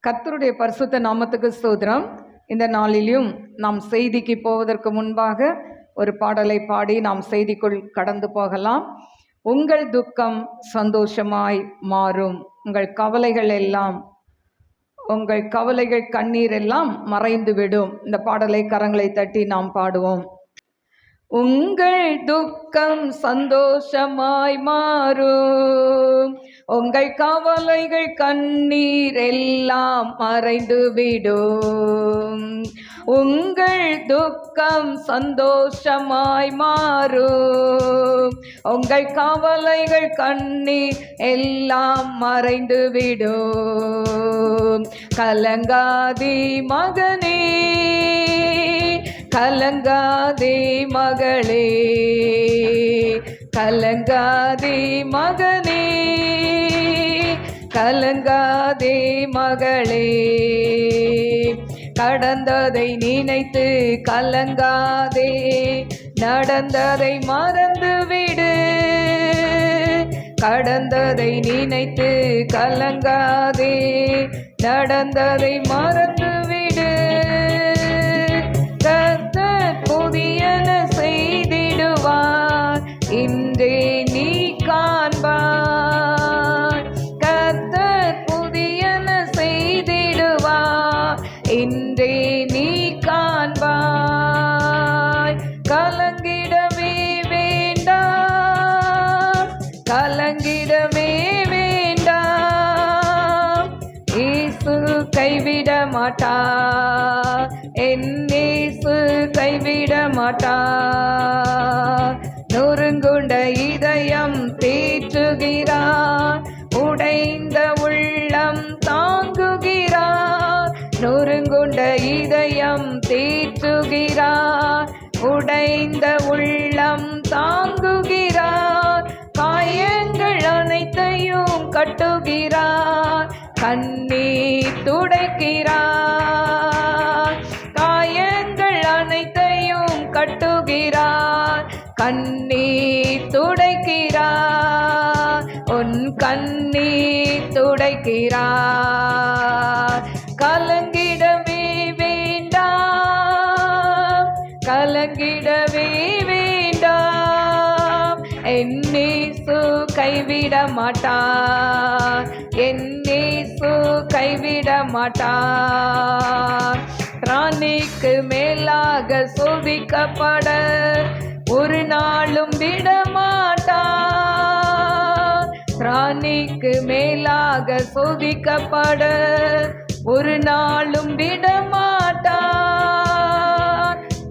கர்த்தருடைய பரிசுத்த நாமத்துக்கு ஸ்தோத்திரம். இந்த நாளிலும் நாம் செய்திக்கு போவதற்கு முன்பாக ஒரு பாடலை பாடி நாம் செய்திக்குள் கடந்து போகலாம். உங்கள் துக்கம் சந்தோஷமாய் மாறும், உங்கள் கவலைகள் கண்ணீர் எல்லாம் மறைந்து விடும். இந்த பாடலை கரங்களை தட்டி நாம் பாடுவோம். உங்கள் துக்கம் சந்தோஷமாய் மாறும், உங்கள் கவலைகள் கண்ணீர் எல்லாம் மறைந்து விடும். உங்கள் துக்கம் சந்தோஷமாய் மாறும், உங்கள் கவலைகள் கண்ணீர் எல்லாம் மறைந்து விடும். கலங்காதே மகனே, கலங்காதே மகளே, கலங்காதே மகனே, கலங்காதே மகளே. கடந்ததை நினைத்து கலங்காதே, நடந்ததை மறந்துவிடு. கடந்ததை நினைத்து கலங்காதே, நடந்ததை மறந்துவிடு. கர்த்தர் புதியன செய்திடுவார், இன்றே நீ காண்பாய். கர்த்தர் புதியன செய்திடுவார், இன்றே நீ காண்பாய். கலங்கிடவே வேண்டாம், கலங்கிடவே வேண்டாம். இயேசு கைவிட மாட்டார், என் இயேசு கைவிட மாட்டார். நொறுங்குண்ட இதயம் தேற்றுகிறார், உடைந்த உள்ளம் தாங்குகிறார். நொறுங்குண்ட இதயம் தேற்றுகிறார், உடைந்த உள்ளம் தாங்குகிறார். காயங்கள் அனைத்தையும் கட்டுகிறார், கண்ணீர் துடைக்கிறார். காயங்கள் அனைத்தையும் கட்டுகிறார், கண்ணீர் துடைக்கிறார். உன் கண்ணீர் துடைக்கிறார். கலங்கிடவே வேண்டாம், கலங்கிடவே வேண்டாம். என் இயேசு கைவிட மாட்டார், என் இயேசு கைவிட மாட்டார். ராணிக்கு மேலாக சோதிக்கப்பட ஒரு நாளும் விடமாட்டார். ராணிக்கு மேலாக சோதிக்கப்பட ஒரு நாளும் விடமாட்டார்.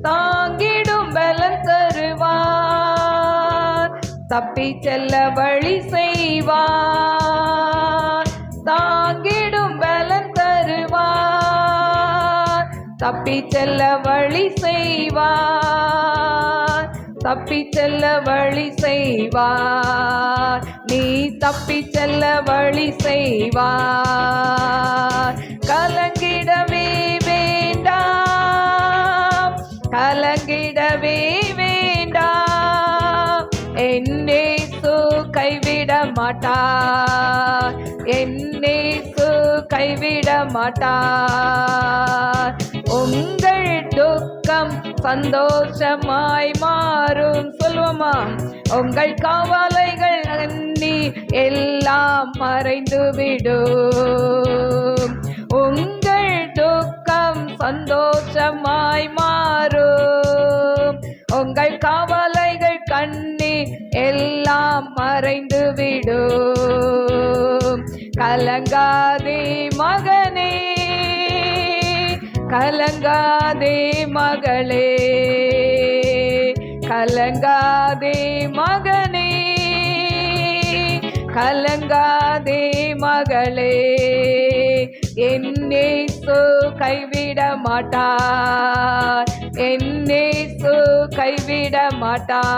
தாங்கிடும் பலன் தருவார், தப்பி செல்ல வழி செய்வார். தாங்கிடும் பலன் தருவார், தப்பி செல்ல வழி செய்வார். தப்பி செல்ல வழி செய்வார், நீ தப்பி செல்ல வழி செய்வார். கலங்கிடவே வேண்டாம், கலங்கிடவே வேண்டாம். என் இயேசு கைவிட மாட்டார், என் இயேசு கைவிட மாட்டார். உங்கள் துக்கம் சந்தோஷமாய் மாறும், சொல்லுவோமா? உங்கள் கவலைகள் எண்ணி எல்லாம் மறைந்து விடும். உங்கள் துக்கம் சந்தோஷமாய் மாறும், உங்கள் கவலைகள் கண்ணி எல்லாம் மறைந்து விடும். கலங்காதே மகனே, கலங்காதே மகளே, கலங்காதே மகனே, கலங்காதே மகளே. என் இயேசு கைவிட மாட்டார், என் இயேசு கைவிட மாட்டார்.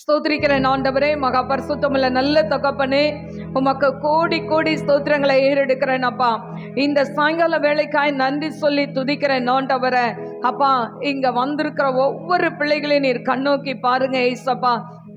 ஸ்தோத்திரிக்கிறேன் ஆண்டவரே, மகா பரிசுத்தமுள்ள நல்ல தகப்பனே, உமக்கு கோடி கோடி ஸ்தோத்திரங்களை ஏறெடுக்கிறேன் அப்பா. இந்த சாயங்கால வேலைக்காய் நன்றி சொல்லி துதிக்கிறேன் ஆண்டவரே. அப்பா, இங்க வந்திருக்கிற ஒவ்வொரு பிள்ளைகளையும் நீர் கண்ணோக்கி பாருங்க ஏசப்பா.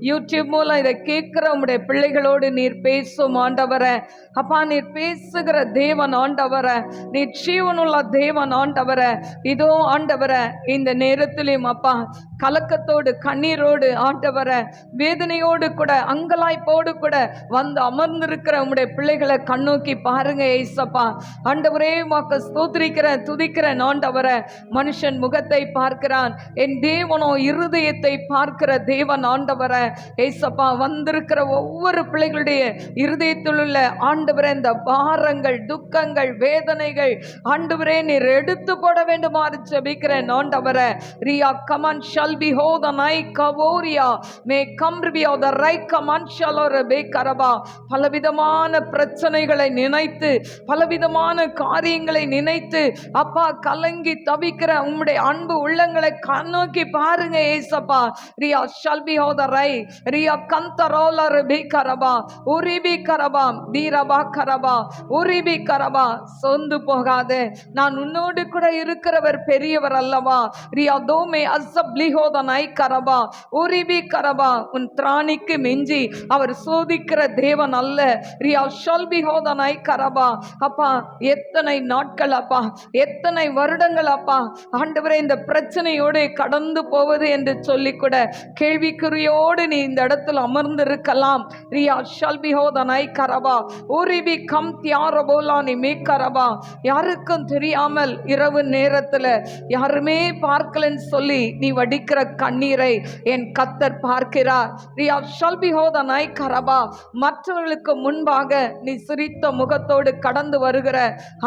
யூடியூப் மூலம் இதை கேட்கிற உம்முடைய பிள்ளைகளோடு நீர் பேசும் ஆண்டவரே. அப்பா, நீர் பேசுகிற தேவன் ஆண்டவரே, நீர் ஜீவனுள்ள தேவன் ஆண்டவரே. இதோ ஆண்டவரே, இந்த நேரத்திலும் அப்பா கலக்கத்தோடு கண்ணீரோடு ஆண்டவரே, வேதனையோடு கூட அங்கலாய்ப்போடு கூட வந்து அமர்ந்திருக்கிற உம்முடைய பிள்ளைகளை கண்ணோக்கி பாருங்க ஏசப்பா. ஆண்டவரே, உமக்கு ஸ்தோத்திரிக்கிறேன், துதிக்கிறேன் ஆண்டவரே. மனுஷன் முகத்தை பார்க்கிறான், என் தேவனோ இருதயத்தை பார்க்கிற தேவன் ஆண்டவரே. ஏசப்பா, வந்திருக்கிற ஒவ்வொரு பிள்ளைகளுடைய இருதயத்தில் உள்ள ஆண்டவரே இந்த பாரங்கள், துக்கங்கள், வேதனைகள் ஆண்டவரே நீர் எடுத்து போட வேண்டுமாறு ஜெபிக்கிறேன் ஆண்டவரே. ரியா கமன் ஷல் பி ஹோ த நை கவோரியா மே கம் பி ஹோ த ரை கமன் ஷல் ஒரு பே கரபா. பலவிதமான பிரச்சனைகளை நினைத்து, பலவிதமான காரியங்களை நினைத்து அப்பா கலங்கி தவிக்கிற உம்முடைய அன்பு உள்ளங்களை கண்ணோக்கி பாருங்க ஏசப்பா. ரியா ஷல் பி ஹோ த ரை ரியா கந்தரோலர் பே கரபா உரிபி கரபா தீரபா கரபா உரிபி கரபா. சொந்து போகாதே, நான் உன்னோடு கூட இருக்கிறவர் பெரியவர் அல்லவா. ரியா தோமே அசப்லிஹோதனை கரபா உரிபி கரபா. உன் திராணிக்கு மிஞ்சி அவர் சோதிக்கிற தேவன் அல்ல. ரியா ஷல்பிஹோதனை கரபா. அப்பா, எத்தனை நாட்கள் அப்பா, எத்தனை வருடங்கள் அப்பா ஆண்டவரே இந்த பிரச்சனையோடு கடந்து போவது என்று சொல்லி கூட கேள்விக்குறியோடு நீ இந்த இடத்தில் அமர்ந்திருக்கலாம். Riya ஷல்பிஹோதனை கரபா உரிபி come தியாரபோலானி me கரபா. யாருக்கும் தெரியாமல் இரவு நேரத்தில் யாருமே பார்க்கலன்னு சொல்லி நீ வடிக்கிற கண்ணீரை என் கர்த்தர் பார்க்கிறார். ரியா ஷல்பிஹோதனை கரபா. மற்றவர்களுக்கு முன்பாக நீ சிரித்த முகத்தோடு கடந்து வருகிற,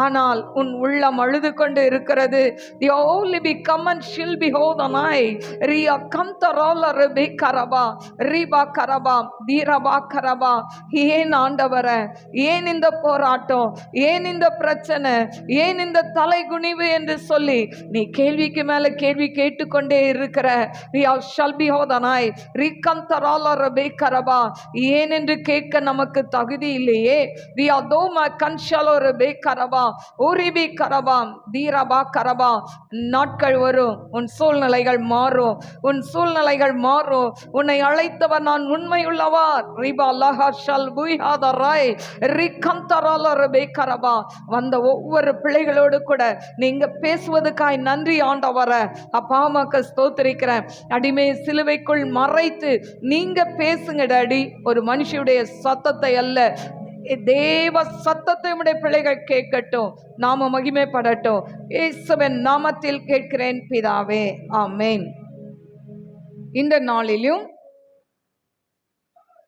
ஆனால் உன் உள்ளம் அழுது கொண்டு இருக்கிறது. ஏன் ஆண்டவரே, ஏன் இந்த போராட்டம், ஏன் இந்த பிரச்சனை, ஏன் இந்த தலைகுனிவு என்று சொல்லி நீ கேள்விக்கு மேல கேள்வி கேட்டுக்கொண்டே இருக்கிற. ஏன் என்று கேட்க நமக்கு தகுதி இல்லையே. நாட்கள் வரும், உன் சூழ்நிலைகள் மாறும், உன் சூழ்நிலைகள் மாறும். உன்னை அழைத்தவர் நான் உண்மையுள்ளவா. வந்த ஒவ்வொரு பிள்ளைகளோடு கூட நீங்க பேசுவதற்காய் நன்றி ஆண்டவரே. அப்பா அம்மாக்கு ஸ்தோத்திரிக்கிறேன். அடிமை சிலுவைக்குள் மறைத்து நீங்க பேசுங்க டாடி. ஒரு மனுஷனுடைய சத்தத்தை அல்ல, தேவ சத்தத்தை உடைய பிள்ளைகள் கேட்கட்டும், நாம மகிமைப்படட்டும். இயேசுவின் நாமத்தில் கேட்கிறேன் பிதாவே, ஆமென். இந்த நாளிலும்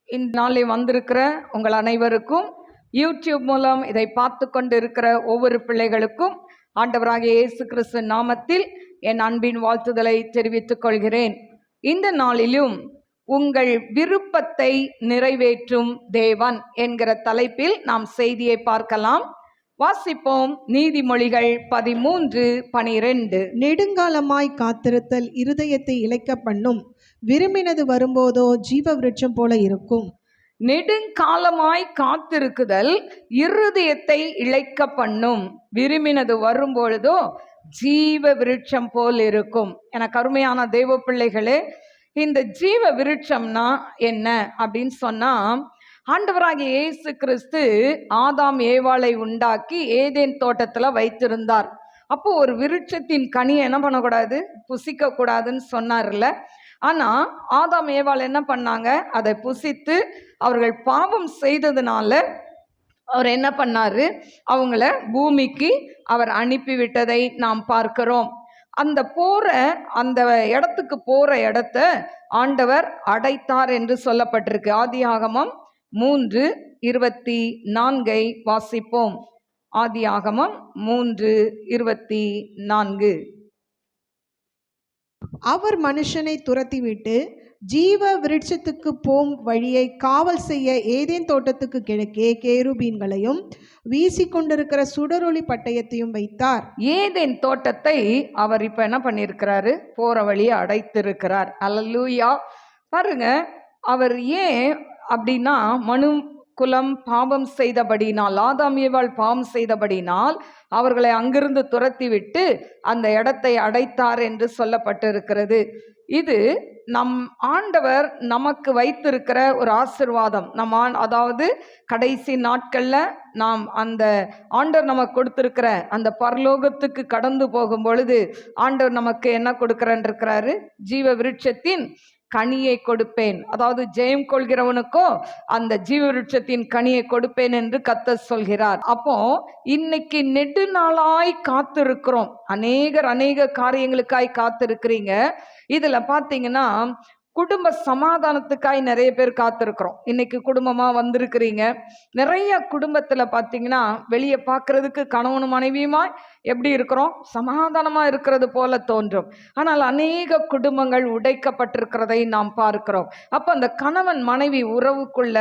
இந்த நாளில் வந்திருக்கிற உங்கள் அனைவருக்கும், யூடியூப் மூலம் இதை பார்த்து கொண்டு இருக்கிற ஒவ்வொரு பிள்ளைகளுக்கும் ஆண்டவராகிய இயேசு கிறிஸ்து நாமத்தில் என் அன்பின் வாழ்த்துதலை தெரிவித்துக் கொள்கிறேன். இந்த நாளிலும் உங்கள் விருப்பத்தை நிறைவேற்றும் தேவன் என்கிற தலைப்பில் நாம் செய்தியை பார்க்கலாம். வாசிப்போம். நீதிமொழிகள் 13:12. நெடுங்காலமாய் காத்திருத்தல் இருதயத்தை இளைக்க பண்ணும், விரும்பினது வரும்போதோ ஜீவ விருட்சம் போல இருக்கும். நெடுங்காலமாய் காத்திருக்குதல் இருதயத்தை இளைக்க பண்ணும், விரும்பினது வரும்பொழுதோ ஜீவ விருட்சம் போல் இருக்கும். எனக்கு அருமையான தேவ பிள்ளைகளே, இந்த ஜீவ விருட்சம்னா என்ன அப்படின்னு சொன்னா, ஆண்டவராகிய இயேசு கிறிஸ்து ஆதாம் ஏவாளை உண்டாக்கி ஏதேன் தோட்டத்துல வைத்திருந்தார். அப்போ ஒரு விருட்சத்தின் கனியை என்ன பண்ணக்கூடாது, புசிக்க கூடாதுன்னு சொன்னார்ல. ஆனா ஆதாம் ஏவாள் என்ன பண்ணாங்க, அதை புசித்து அவர்கள் பாவம் செய்ததுனால அவர் என்ன பண்ணாரு, அவங்கள பூமிக்கு அவர் அனுப்பிவிட்டதை நாம் பார்க்கிறோம். அந்த இடத்துக்கு போற இடத்த ஆண்டவர் அடைத்தார் என்று சொல்லப்பட்டிருக்கு. ஆதியாகமம் 3:24 வாசிப்போம். ஆதியாகமம் 3:24. அவர் மனுஷனை துரத்திவிட்டு ஜீவ விருட்சத்துக்கு போம் வழியை காவல் செய்ய ஏதேன் தோட்டத்துக்கு கிழக்கே கேருபீன்களையும் வீசிக்கொண்டிருக்கிற சுடரொளி பட்டயத்தையும் வைத்தார். ஏதேன் தோட்டத்தை அவர் இப்ப என்ன பண்ணியிருக்கிறாரு, போற வழியை அடைத்திருக்கிறார். அல்லேலூயா. பாருங்க, அவர் ஏன் அப்படின்னா, மனு குலம் பாவம் செய்தபடினால், ஆதாம் ஏவாள் பாவம் செய்தபடினால் அவர்களை அங்கிருந்து துரத்தி விட்டு அந்த இடத்தை அடைத்தார் என்று சொல்லப்பட்டிருக்கிறது. இது நம் ஆண்டவர் நமக்கு வைத்திருக்கிற ஒரு ஆசீர்வாதம். அதாவது கடைசி நாட்கள்ல நாம் அந்த ஆண்டவர் நமக்கு கொடுத்திருக்கிற அந்த பரலோகத்துக்கு கடந்து போகும் பொழுது ஆண்டவர் நமக்கு என்ன கொடுக்கிறன்னு இருக்கிறாரு? ஜீவ விருட்சத்தின் கனியை கொடுப்பேன். அதாவது ஜெயம் கொள்கிறவனுக்கோ அந்த ஜீவ விருட்சத்தின் கனியை கொடுப்பேன் என்று கர்த்தர் சொல்கிறார். அப்போ இன்னைக்கு நெடுநாளாய் காத்திருக்கிறோம். அநேக காரியங்களுக்காய் காத்திருக்கிறீங்க. இதுல பாத்தீங்கன்னா குடும்ப சமாதானத்துக்காய் நிறைய பேர் காத்திருக்கிறோம். இன்னைக்கு குடும்பமா வந்திருக்கிறீங்க. நிறைய குடும்பத்துல பாத்தீங்கன்னா வெளியே பார்க்கறதுக்கு கணவனும் மனைவியுமா எப்படி இருக்கிறோம்? சமாதானமா இருக்கிறது போல தோன்றும். ஆனால் அநேக குடும்பங்கள் உடைக்கப்பட்டிருக்கிறதை நாம் பார்க்கிறோம். அப்ப அந்த கணவன் மனைவி உறவுக்குள்ள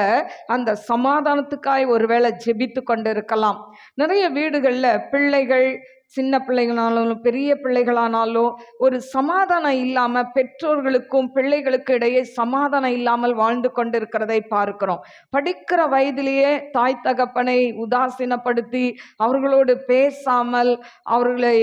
அந்த சமாதானத்துக்காய் ஒருவேளை ஜெபித்து கொண்டு இருக்கலாம். நிறைய வீடுகள்ல பிள்ளைகள் சின்ன பிள்ளைகளானாலும் பெரிய பிள்ளைகளானாலும் ஒரு சமாதானம் இல்லாம பெற்றோர்களுக்கும் பிள்ளைகளுக்கு இடையே சமாதானம் இல்லாமல் வாழ்ந்து கொண்டிருக்கிறதை பார்க்கிறோம். படிக்கிற வயதிலேயே தாய் தகப்பனை உதாசீனப்படுத்தி அவர்களோடு பேசாமல் அவர்களை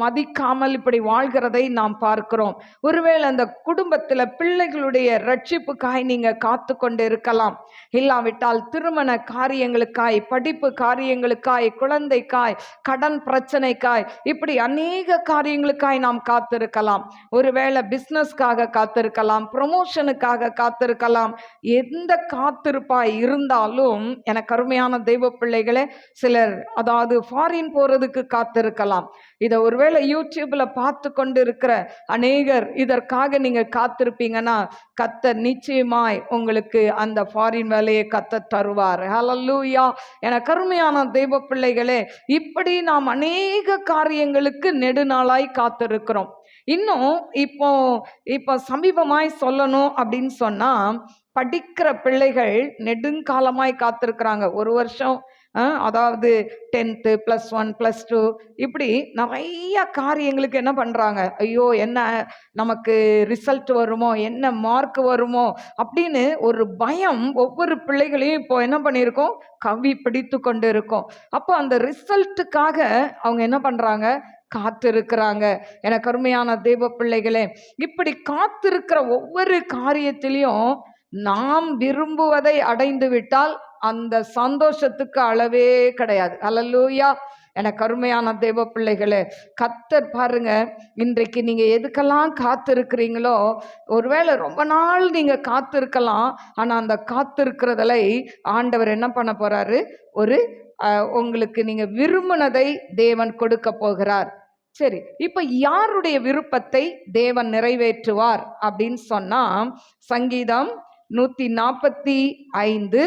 மதிக்காமல் இப்படி வாழ்கிறதை நாம் பார்க்கிறோம். ஒருவேளை அந்த குடும்பத்தில் பிள்ளைகளுடைய ரட்சிப்புக்காய் நீங்க காத்து கொண்டு இருக்கலாம். இல்லாவிட்டால் திருமண காரியங்களுக்காய், படிப்பு காரியங்களுக்காய், குழந்தைக்காய், கடன் பிரச்சனைக்காய், இப்படி அநேக காரியங்களுக்காய் நாம் காத்திருக்கலாம். ஒருவேளை பிசினஸ்க்காக காத்திருக்கலாம், ப்ரமோஷனுக்காக காத்திருக்கலாம். எந்த காத்திருப்பாய் இருந்தாலும் எனக்கு அருமையான தெய்வ பிள்ளைகளே, சிலர் அதாவது ஃபாரின் போறதுக்கு காத்திருக்கலாம். இதை ஒருவேளை யூடியூப்ல பார்த்து கொண்டு இருக்கிற அநேகர் இதற்காக நீங்க காத்திருப்பீங்கன்னா கர்த்தர் நிச்சயமாய் உங்களுக்கு அந்த ஃபாரின் வேலையை கர்த்தர் தருவார். ஹல்லேலூயா. எனக்கு அருமையான தெய்வ பிள்ளைகளே, இப்படி நாம் அநேக காரியங்களுக்கு நெடுநாளாய் காத்திருக்கிறோம். இன்னும் இப்போ சமீபமாய் சொல்லணும் அப்படின்னு சொன்னா படிக்கிற பிள்ளைகள் நெடுங்காலமாய் காத்திருக்கிறாங்க. ஒரு வருஷம், அதாவது 10th +1 +2 இப்படி நிறைய காரியங்களுக்கு என்ன பண்றாங்க? ஐயோ என்ன நமக்கு ரிசல்ட் வருமோ, என்ன மார்க் வருமோ அப்படின்னு ஒரு பயம் ஒவ்வொரு பிள்ளைகளையும் இப்போ என்ன பண்ணியிருக்கோம்? கவி பிடித்து கொண்டு இருக்கோம். அப்போ அந்த ரிசல்ட்டுக்காக அவங்க என்ன பண்றாங்க? காத்திருக்கிறாங்க. எனக்கு அருமையான தெய்வ பிள்ளைகளே, இப்படி காத்திருக்கிற ஒவ்வொரு காரியத்திலையும் நாம் விரும்புவதை அடைந்து விட்டால் அந்த சந்தோஷத்துக்கு அளவே கிடையாது. ஹல்லேலூயா. எனக்கு அருமையான தெய்வ பிள்ளைகளே, கர்த்தர் பாருங்க, இன்றைக்கு நீங்க எதுக்கெல்லாம் காத்திருக்கிறீங்களோ, ஒருவேளை ரொம்ப நாள் நீங்க காத்திருக்கலாம். ஆனா அந்த காத்திருக்கிறதுல ஆண்டவர் என்ன பண்ண போறாரு? உங்களுக்கு நீங்க விரும்பினதை தேவன் கொடுக்க போகிறார். சரி, இப்ப யாருடைய விருப்பத்தை தேவன் நிறைவேற்றுவார் அப்படின்னு சொன்னா சங்கீதம் 145:19.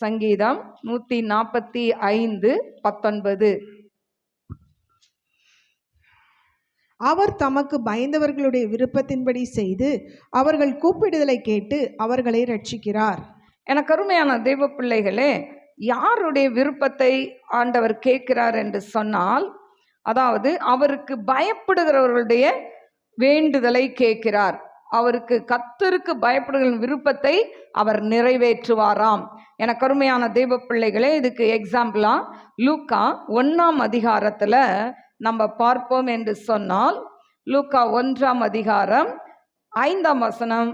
சங்கீதம் 145:19. அவர் தமக்கு பயந்தவர்களுடைய விருப்பத்தின்படி செய்து அவர்கள் கூப்பிடுதலை கேட்டு அவர்களை ரட்சிக்கிறார். எனக்கு அருமையான தெய்வ பிள்ளைகளே, யாருடைய விருப்பத்தை ஆண்டவர் கேட்கிறார் என்று சொன்னால், அதாவது அவருக்கு பயப்படுகிறவர்களுடைய வேண்டுதலை கேட்கிறார். அவருக்கு கர்த்தருக்கு பயப்படுகிற விருப்பத்தை அவர் நிறைவேற்றுவாராம். எனக்கு அருமையான தெய்வ பிள்ளைகளே, இதுக்கு எக்ஸாம்பிளா லூக்கா 1ஆம் அதிகாரத்துல நம்ம பார்ப்போம் என்று சொன்னால், லூக்கா 1ஆம் அதிகாரம் 5ஆம் வசனம்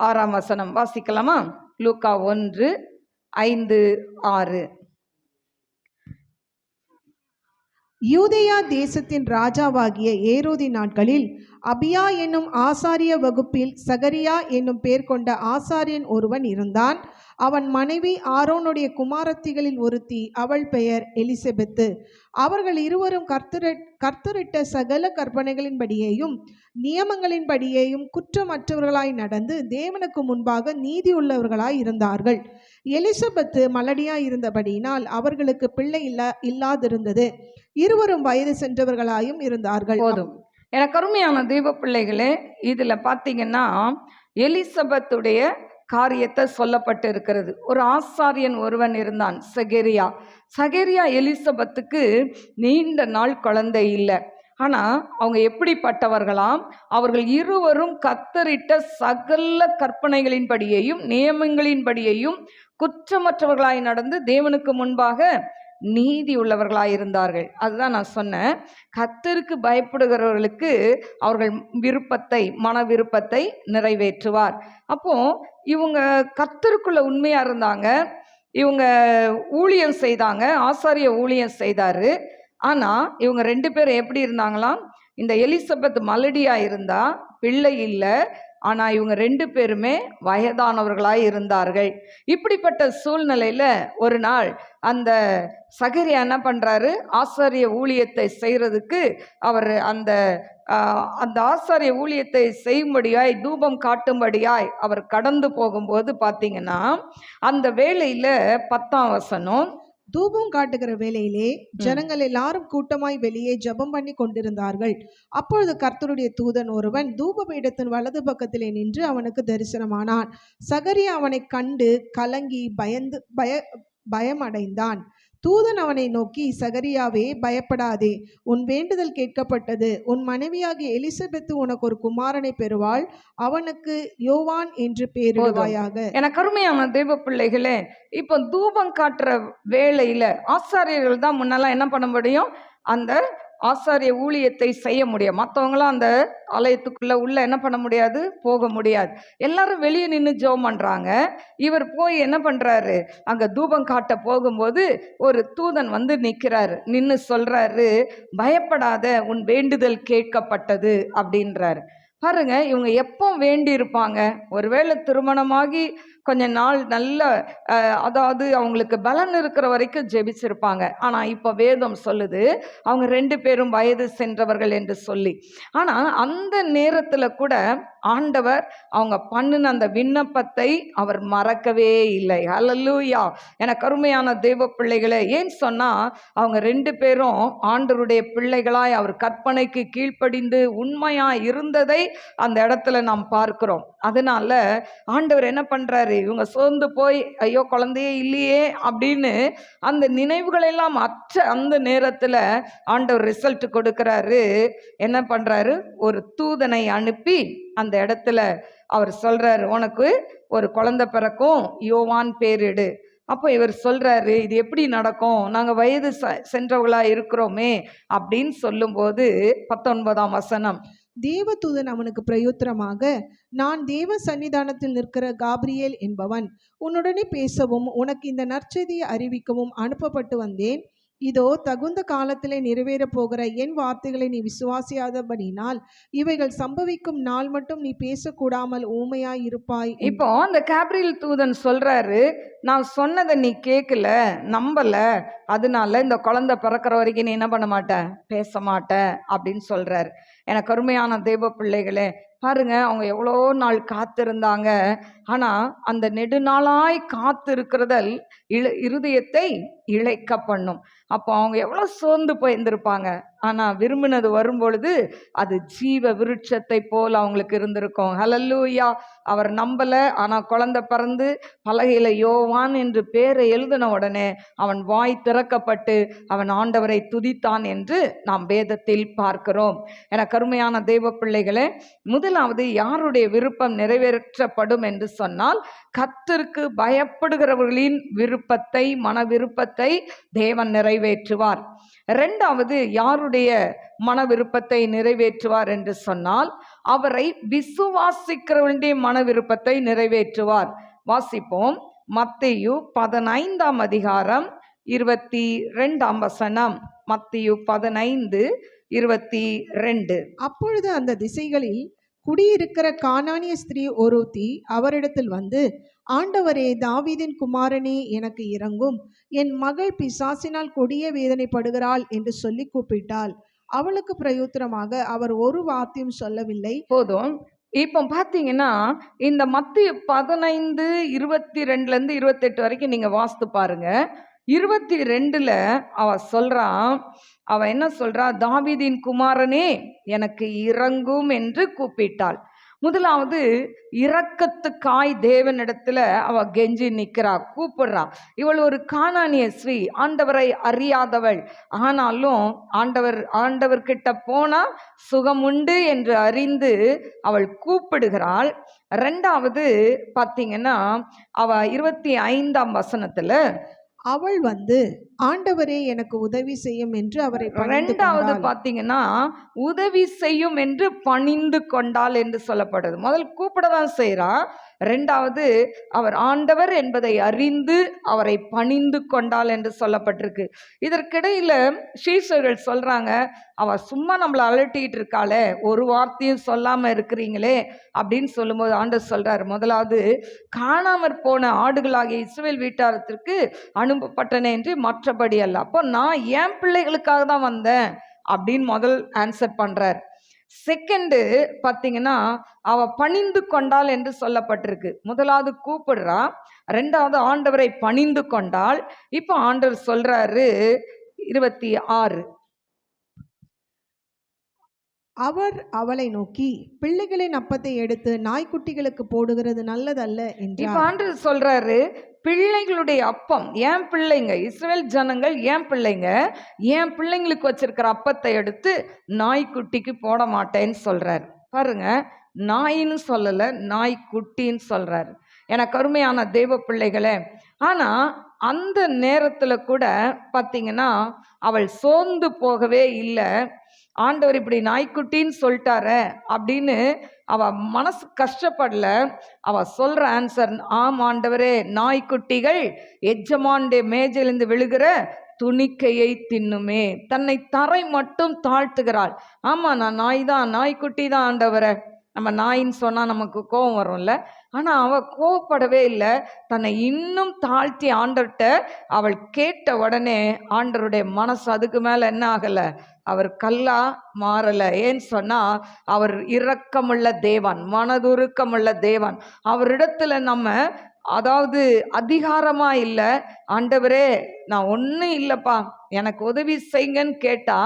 6ஆம் வசனம் வாசிக்கலாமா? லூக்கா 1:5-6. யூதேயா தேசத்தின் ராஜாவாகிய ஏரோதி நாட்களில் அபியா என்னும் ஆசாரிய வகுப்பில் சகரியா என்னும் பேர் கொண்ட ஆசாரியன் ஒருவன் இருந்தான். அவன் மனைவி ஆரோனுடைய குமாரத்திகளில் ஒருத்தி, அவள் பெயர் எலிசபெத்து. அவர்கள் இருவரும் கர்த்தரிட்ட சகல கற்பனைகளின்படியேயும் நியமங்களின்படியேயும் குற்றமற்றவர்களாய் நடந்து தேவனுக்கு முன்பாக நீதி உள்ளவர்களாய் இருந்தார்கள். எலிசபெத்து மலடியாய் இருந்தபடியினால் அவர்களுக்கு பிள்ளை இல்லாதிருந்தது. இருவரும் வயது சென்றவர்களாயும் இருந்தார்கள். போதும். எனக்கு அருமையான தெய்வ பிள்ளைகளே, இதுல பாத்தீங்கன்னா எலிசபெத்துடைய காரியத்தை சொல்லப்பட்டு இருக்கிறது. ஒரு ஆசாரியன் ஒருவன் இருந்தான், சகரியா. எலிசபெத்துக்கு நீண்ட நாள் குழந்தை இல்லை. ஆனா அவங்க எப்படிப்பட்டவர்களாம்? அவர்கள் இருவரும் கர்த்தரிட்ட சகல கற்பனைகளின்படியையும் நியமங்களின்படியையும் குற்றமற்றவர்களாய் நடந்து தேவனுக்கு முன்பாக நீதி உள்ளவர்களாய் இருந்தார்கள். அதுதான் நான் சொன்னேன், கர்த்தருக்கு பயப்படுகிறவர்களுக்கு அவர்கள் விருப்பத்தை, மன விருப்பத்தை நிறைவேற்றுவார். அப்போ இவங்க கர்த்தருக்குள்ள உண்மையா இருந்தாங்க, இவங்க ஊழியம் செய்தாங்க, ஆசாரிய ஊழியம் செய்தாரு. ஆனா இவங்க 2 பேரும் எப்படி இருந்தாங்களாம், இந்த எலிசபெத் மலடியா இருந்தா, பிள்ளை இல்லை. ஆனா இவங்க 2 பேருமே வயதானவர்களாய் இருந்தார்கள். இப்படிப்பட்ட சூழ்நிலையில ஒரு நாள் அந்த சகரியா என்ன பண்றாரு, ஆசாரிய ஊழியத்தை செய்யறதுக்கு அவர் அந்த ஆசாரிய ஊழியத்தை செய்யும்படியாய், தூபம் காட்டும்படியாய் அவர் கடந்து போகும்போது பார்த்தீங்கன்னா, அந்த வேளையில 10ஆம் வசனம், தூபம் காட்டுகிற வேளையிலே ஜனங்கள் எல்லாரும் கூட்டமாய் வெளியே ஜெபம் பண்ணி கொண்டிருந்தார்கள். அப்பொழுது கர்த்தருடைய தூதன் ஒருவன் தூபபீடத்தின் வலது பக்கத்திலே நின்று அவனுக்கு தரிசனமானான். சகரியா அவனை கண்டு கலங்கி பயமடைந்தான். தூதன் அவனை நோக்கி, சகரியாவே, பயப்படாதே, உன் வேண்டுதல் கேட்கப்பட்டது. உன் மனைவியாகிய எலிசபெத்து உனக்கு ஒரு குமாரனை பெறுவாள். அவனுக்கு யோவான் என்று பெயரிடுவாயாக. எனக்கு அருமையான தேவ பிள்ளைகளே, இப்போ தூபம் காட்டுற வேளையில ஆசாரியர்கள் தான் முன்னெல்லாம் என்ன பண்ண முடியும், அந்த ஆசாரிய ஊழியத்தை செய்ய முடியும். மற்றவங்களாம் அந்த ஆலயத்துக்குள்ள உள்ள என்ன பண்ண முடியாது, போக முடியாது. எல்லாரும் வெளியே நின்று ஜெபம் பண்றாங்க. இவர் போய் என்ன பண்றாரு, அங்க தூபம் காட்ட போகும்போது ஒரு தூதன் வந்து நிற்கிறாரு, நின்று சொல்றாரு, பயப்படாத, உன் வேண்டுதல் கேட்கப்பட்டது அப்படின்றாரு. பாருங்க, இவங்க எப்போ வேண்டி இருப்பாங்க, ஒருவேளை திருமணமாகி கொஞ்ச நாள் நல்ல அதாவது அவங்களுக்கு பலன் இருக்கிற வரைக்கும் ஜெபிச்சிருப்பாங்க. ஆனால் இப்போ வேதம் சொல்லுது அவங்க 2 பேரும் வயது சென்றவர்கள் என்று சொல்லி. ஆனால் அந்த நேரத்தில் கூட ஆண்டவர் அவங்க பண்ணின அந்த விண்ணப்பத்தை அவர் மறக்கவே இல்லை. ஹல்லேலூயா. எனக்கு அருமையான தேவ பிள்ளைகளே, ஏன் சொன்னால் அவங்க 2 பேரும் ஆண்டவருடைய பிள்ளைகளாய் அவர் கற்பனைக்கு கீழ்ப்படிந்து உண்மையாக இருந்ததை அந்த இடத்துல நாம் பார்க்கிறோம். அதனால ஆண்டவர் என்ன பண்றாரு, இவங்க சோர்ந்து போய் ஐயோ குழந்தையே இல்லையே அப்படின்னு அந்த நினைவுகளெல்லாம் அற்ற அந்த நேரத்தில் ஆண்டவர் ரிசல்ட் கொடுக்கிறாரு. என்ன பண்றாரு, ஒரு தூதனை அனுப்பி அந்த இடத்துல அவர் சொல்றாரு, உனக்கு ஒரு குழந்தை பிறக்கும், யோவான் பேரிடு. அப்போ இவர் சொல்றாரு, இது எப்படி நடக்கும், நாங்கள் வயது சென்றவர்களா இருக்கிறோமே அப்படின்னு சொல்லும்போது 19ஆம் வசனம், தேவதூதன் அவனுக்கு பிரயுத்தரமாக, நான் தேவ சன்னிதானத்தில் நிற்கிற காபிரியேல் என்பவன், உன்னுடனே பேசவும் உனக்கு இந்த நற்செய்தியை அறிவிக்கவும் அனுப்பப்பட்டு வந்தேன். இதோ தகுந்த காலத்திலே நிறைவேற போகிற என் வார்த்தைகளை நீ விசுவாசியாதபடினால் இவைகள் சம்பவிக்கும் நாள் மட்டும் நீ பேசக்கூடாமல் ஊமையாய் இருப்பாய். இப்போ அந்த காபிரியேல் தூதன் சொல்றாரு, நான் சொன்னதை நீ கேட்கல, நம்பல, அதனால இந்த குழந்தை பிறக்கிற வரைக்கும் நீ என்ன பண்ண மாட்ட, பேச மாட்ட அப்படின்னு சொல்றாரு. எனக்கு அருமையான தெய்வ பிள்ளைகளே, பாருங்க, அவங்க எவ்வளோ நாள் காத்திருந்தாங்க. ஆனால் அந்த நெடுநாளாய் காத்திருக்கிறதல் இருதயத்தை இழைக்க பண்ணும். அப்போ அவங்க எவ்வளோ சோர்ந்து போயிருந்திருப்பாங்க. ஆனால் விரும்பினது வரும்பொழுது அது ஜீவ விருட்சத்தை போல் அவங்களுக்கு இருந்திருக்கும். ஹல்லேலூயா. அவர் நம்பலை, ஆனால் குழந்தை பிறந்து பலகையில் யோவான் என்று பேரை எழுதின உடனே அவன் வாய் திறக்கப்பட்டு அவன் ஆண்டவரை துதித்தான் என்று நாம் வேதத்தில் பார்க்கிறோம். என கருமையான தெய்வ பிள்ளைகளே, முதலாவது யாருடைய விருப்பம் நிறைவேற்றப்படும் என்று சொன்னால், கர்த்தருக்கு பயப்படுகிறவர்களின் விருப்பத்தை, மன விருப்பத்தை தேவன் நிறைவேற்றுவார். 2வது யாருடைய மன விருப்பத்தை நிறைவேற்றுவார் என்று சொன்னால், அவரை விசுவாசிக்கிறவர்களுடைய மன விருப்பத்தை நிறைவேற்றுவார். வாசிப்போம். மத்தேயு 15ஆம் அதிகாரம் 22ஆம் வசனம். மத்தேயு 15:22. அப்பொழுது அந்த திசைகளில் குடியிருக்கிற கானானிய ஸ்திரீ ஒருத்தி அவரிடத்தில் வந்து, ஆண்டவரே, தாவீதின் குமாரனே, எனக்கு இரங்கும், என் மகள் பிசாசினால் கொடிய வேதனைப்படுகிறாள் என்று சொல்லி கூப்பிட்டாள். அவளுக்கு பிரயுத்தரமாக அவர் ஒரு வார்த்தையும் சொல்லவில்லை. போதும். இப்போ பார்த்தீங்கன்னா, இந்த மத்தேயு 15:22லேருந்து 28 வரைக்கும் நீங்கள் வாசித்து பாருங்க. 22ல் அவ என்ன சொல்றா, தாவீதின் குமாரனே எனக்கு இரங்கும் என்று கூப்பிட்டாள். முதலாவது இரக்கத்துக்காய் தேவனிடத்துல அவ கெஞ்சி நிற்கிறா, கூப்பிடுறா. இவள் ஒரு கானானிய ஸ்ரீ, ஆண்டவரை அறியாதவள். ஆனாலும் ஆண்டவர்கிட்ட போனா சுகம் உண்டு என்று அறிந்து அவள் கூப்பிடுகிறாள். 2வது பார்த்தீங்கன்னா, அவ 25ஆம் வசனத்துல, அவள் வந்து ஆண்டவரே எனக்கு உதவி செய்யும் என்று அவரை பணிந்து ரெண்டாவது கொண்டாள். பாத்தீங்கன்னா உதவி செய்யும் என்று பணிந்து கொண்டாள் என்று சொல்லப்படுது. முதல் கூப்பிடதான் செய்றா. ரெண்டாவது அவர் ஆண்டவர் என்பதை அறிந்து அவரை பணிந்து கொண்டாள் என்று சொல்லப்பட்டிருக்கு. இதற்கிடையில சீஷர்கள் சொல்றாங்க, அவ சும்மா நம்மளை அலட்டிட்டு இருக்காளே, ஒரு வார்த்தையும் சொல்லாம இருக்கிறீங்களே அப்படின்னு சொல்லும்போது ஆண்டவர் சொல்றாரு, முதலாவது காணாமற் போன ஆடுகளாகிய இஸ்ரவேல் வீட்டாரத்திற்கு அனுப்பப்பட்டனே என்று மற்றபடி அல்ல. அப்போ நான் என் பிள்ளைகளுக்காக தான் வந்தேன் அப்படின்னு முதல் ஆன்சர் பண்றார். செகண்டு பார்த்தீங்கன்னா அவ பணிந்து கொண்டாள் என்று சொல்லப்பட்டிருக்கு. முதலாவது கூப்பிடுறா, ரெண்டாவது ஆண்டவரை பணிந்து கொண்டாள். இப்போ ஆண்டவர் சொல்றாரு 26, அவர் அவளை நோக்கி பிள்ளைகளின் அப்பத்தை எடுத்து நாய்க்குட்டிகளுக்கு போடுகிறது நல்லதல்ல இப்ப என்றார். ஆண்டவர் சொல்றாரு, பிள்ளைகளுடைய அப்பம், என் பிள்ளைங்க இஸ்ரவேல் ஜனங்கள் என் பிள்ளைங்க, என் பிள்ளைங்களுக்கு வச்சிருக்கிற அப்பத்தை எடுத்து நாய்க்குட்டிக்கு போட மாட்டேன்னு சொல்றாரு. பாருங்க, நாயின்னு சொல்லல, நாய்க்குட்டின்னு சொல்றாரு. எனக்கு அருமையான தெய்வ பிள்ளைகளே, ஆனா அந்த நேரத்துல கூட பார்த்தீங்கன்னா அவள் சோர்ந்து போகவே இல்லை. ஆண்டவர் இப்படி நாய்க்குட்டின்னு சொல்லிட்டாரே அப்படின்னு அவ மனசு கஷ்டப்படல. அவ சொல்ற ஆன்சர், ஆம் ஆண்டவரே, நாய்க்குட்டிகள் எஜமானுடைய மேஜிலிருந்து விழுகிற துணிக்கையை தின்னுமே. தன்னை தரை மட்டும் தாழ்த்துகிறாள். ஆமா, நான் நாய் தான், நாய்க்குட்டி தான் ஆண்டவரே. நம்ம நாயின்னு சொன்னா நமக்கு கோபம் வரும்ல, ஆனா அவ கோவப்படவே இல்லை. தன்னை இன்னும் தாழ்த்தி ஆண்டவர்கிட்ட அவள் கேட்ட உடனே ஆண்டவருடைய மனசு அதுக்கு மேல என்ன ஆகல, அவர் கல்லா மாறல. ஏன்னு சொன்னா அவர் இரக்கமுள்ள தேவன், மனதுருக்கமுள்ள தேவன். அவரிடத்துல நம்ம அதாவது அதிகாரமா இல்லை, ஆண்டவரே நான் ஒன்றும் இல்லைப்பா எனக்கு உதவி செய்யுங்கன்னு கேட்டா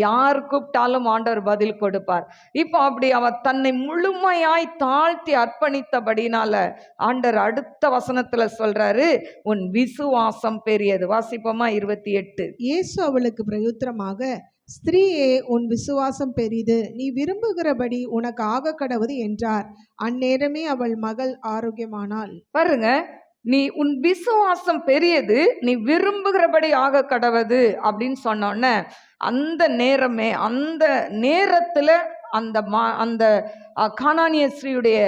யார் கூப்பிட்டாலும் ஆண்டவர் பதில் கொடுப்பார். இப்போ அப்படி அவ தன்னை முழுமையாய் தாழ்த்தி அர்ப்பணித்தபடினால ஆண்டவர் அடுத்த வசனத்துல சொல்றாரு, உன் விசுவாசம் பெரியது. வாசிப்போமா 28. இயேசு அவளுக்கு பிரயுத்தரமாக, ஸ்திரீயே, உன் விசுவாசம் பெரிது, நீ விரும்புகிறபடி உனக்கு ஆக கடவுது என்றார். அந்நேரமே அவள் மகள் ஆரோக்கியமானாள். பாருங்க, நீ உன் விசுவாசம் பெரியது, நீ விரும்புகிறபடி ஆக கடவுது அப்படின்னு சொன்னோன்னே அந்த நேரமே, அந்த நேரத்துல அந்த கானானிய ஸ்ரீயுடைய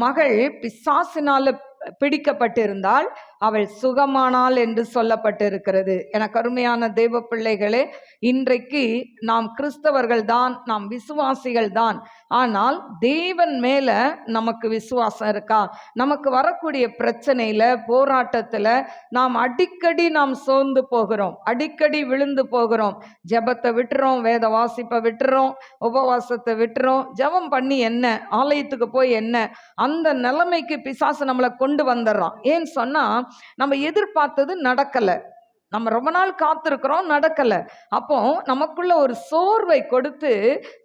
மகள் பிசாசினால பிடிக்கப்பட்டிருந்தால் அவள் சுகமானாள் என்று சொல்லப்பட்டிருக்கிறது. எனக்கு அருமையான தேவ பிள்ளைகளே, இன்றைக்கு நாம் கிறிஸ்தவர்கள் தான், நாம் விசுவாசிகள் தான். ஆனால் தேவன் மேல நமக்கு விசுவாசம் இருக்கா? நமக்கு வரக்கூடிய பிரச்சனையில, போராட்டத்துல நாம் அடிக்கடி சோர்ந்து போகிறோம், அடிக்கடி விழுந்து போகிறோம். ஜெபத்தை விட்டுறோம், வேத வாசிப்பை விட்டுறோம், உபவாசத்தை விட்டுறோம். ஜெபம் பண்ணி என்ன, ஆலயத்துக்கு போய் என்ன, அந்த நிலைமைக்கு பிசாசு நம்மளை கொண்டு வந்துடுறான். ஏன்னு சொன்னா நம்ம எதிர்பார்த்தது நடக்கல, நம்ம ரொம்ப நாள் காத்திருக்கிறோம், நடக்கல. அப்போ நமக்குள்ள ஒரு சோர்வை கொடுத்து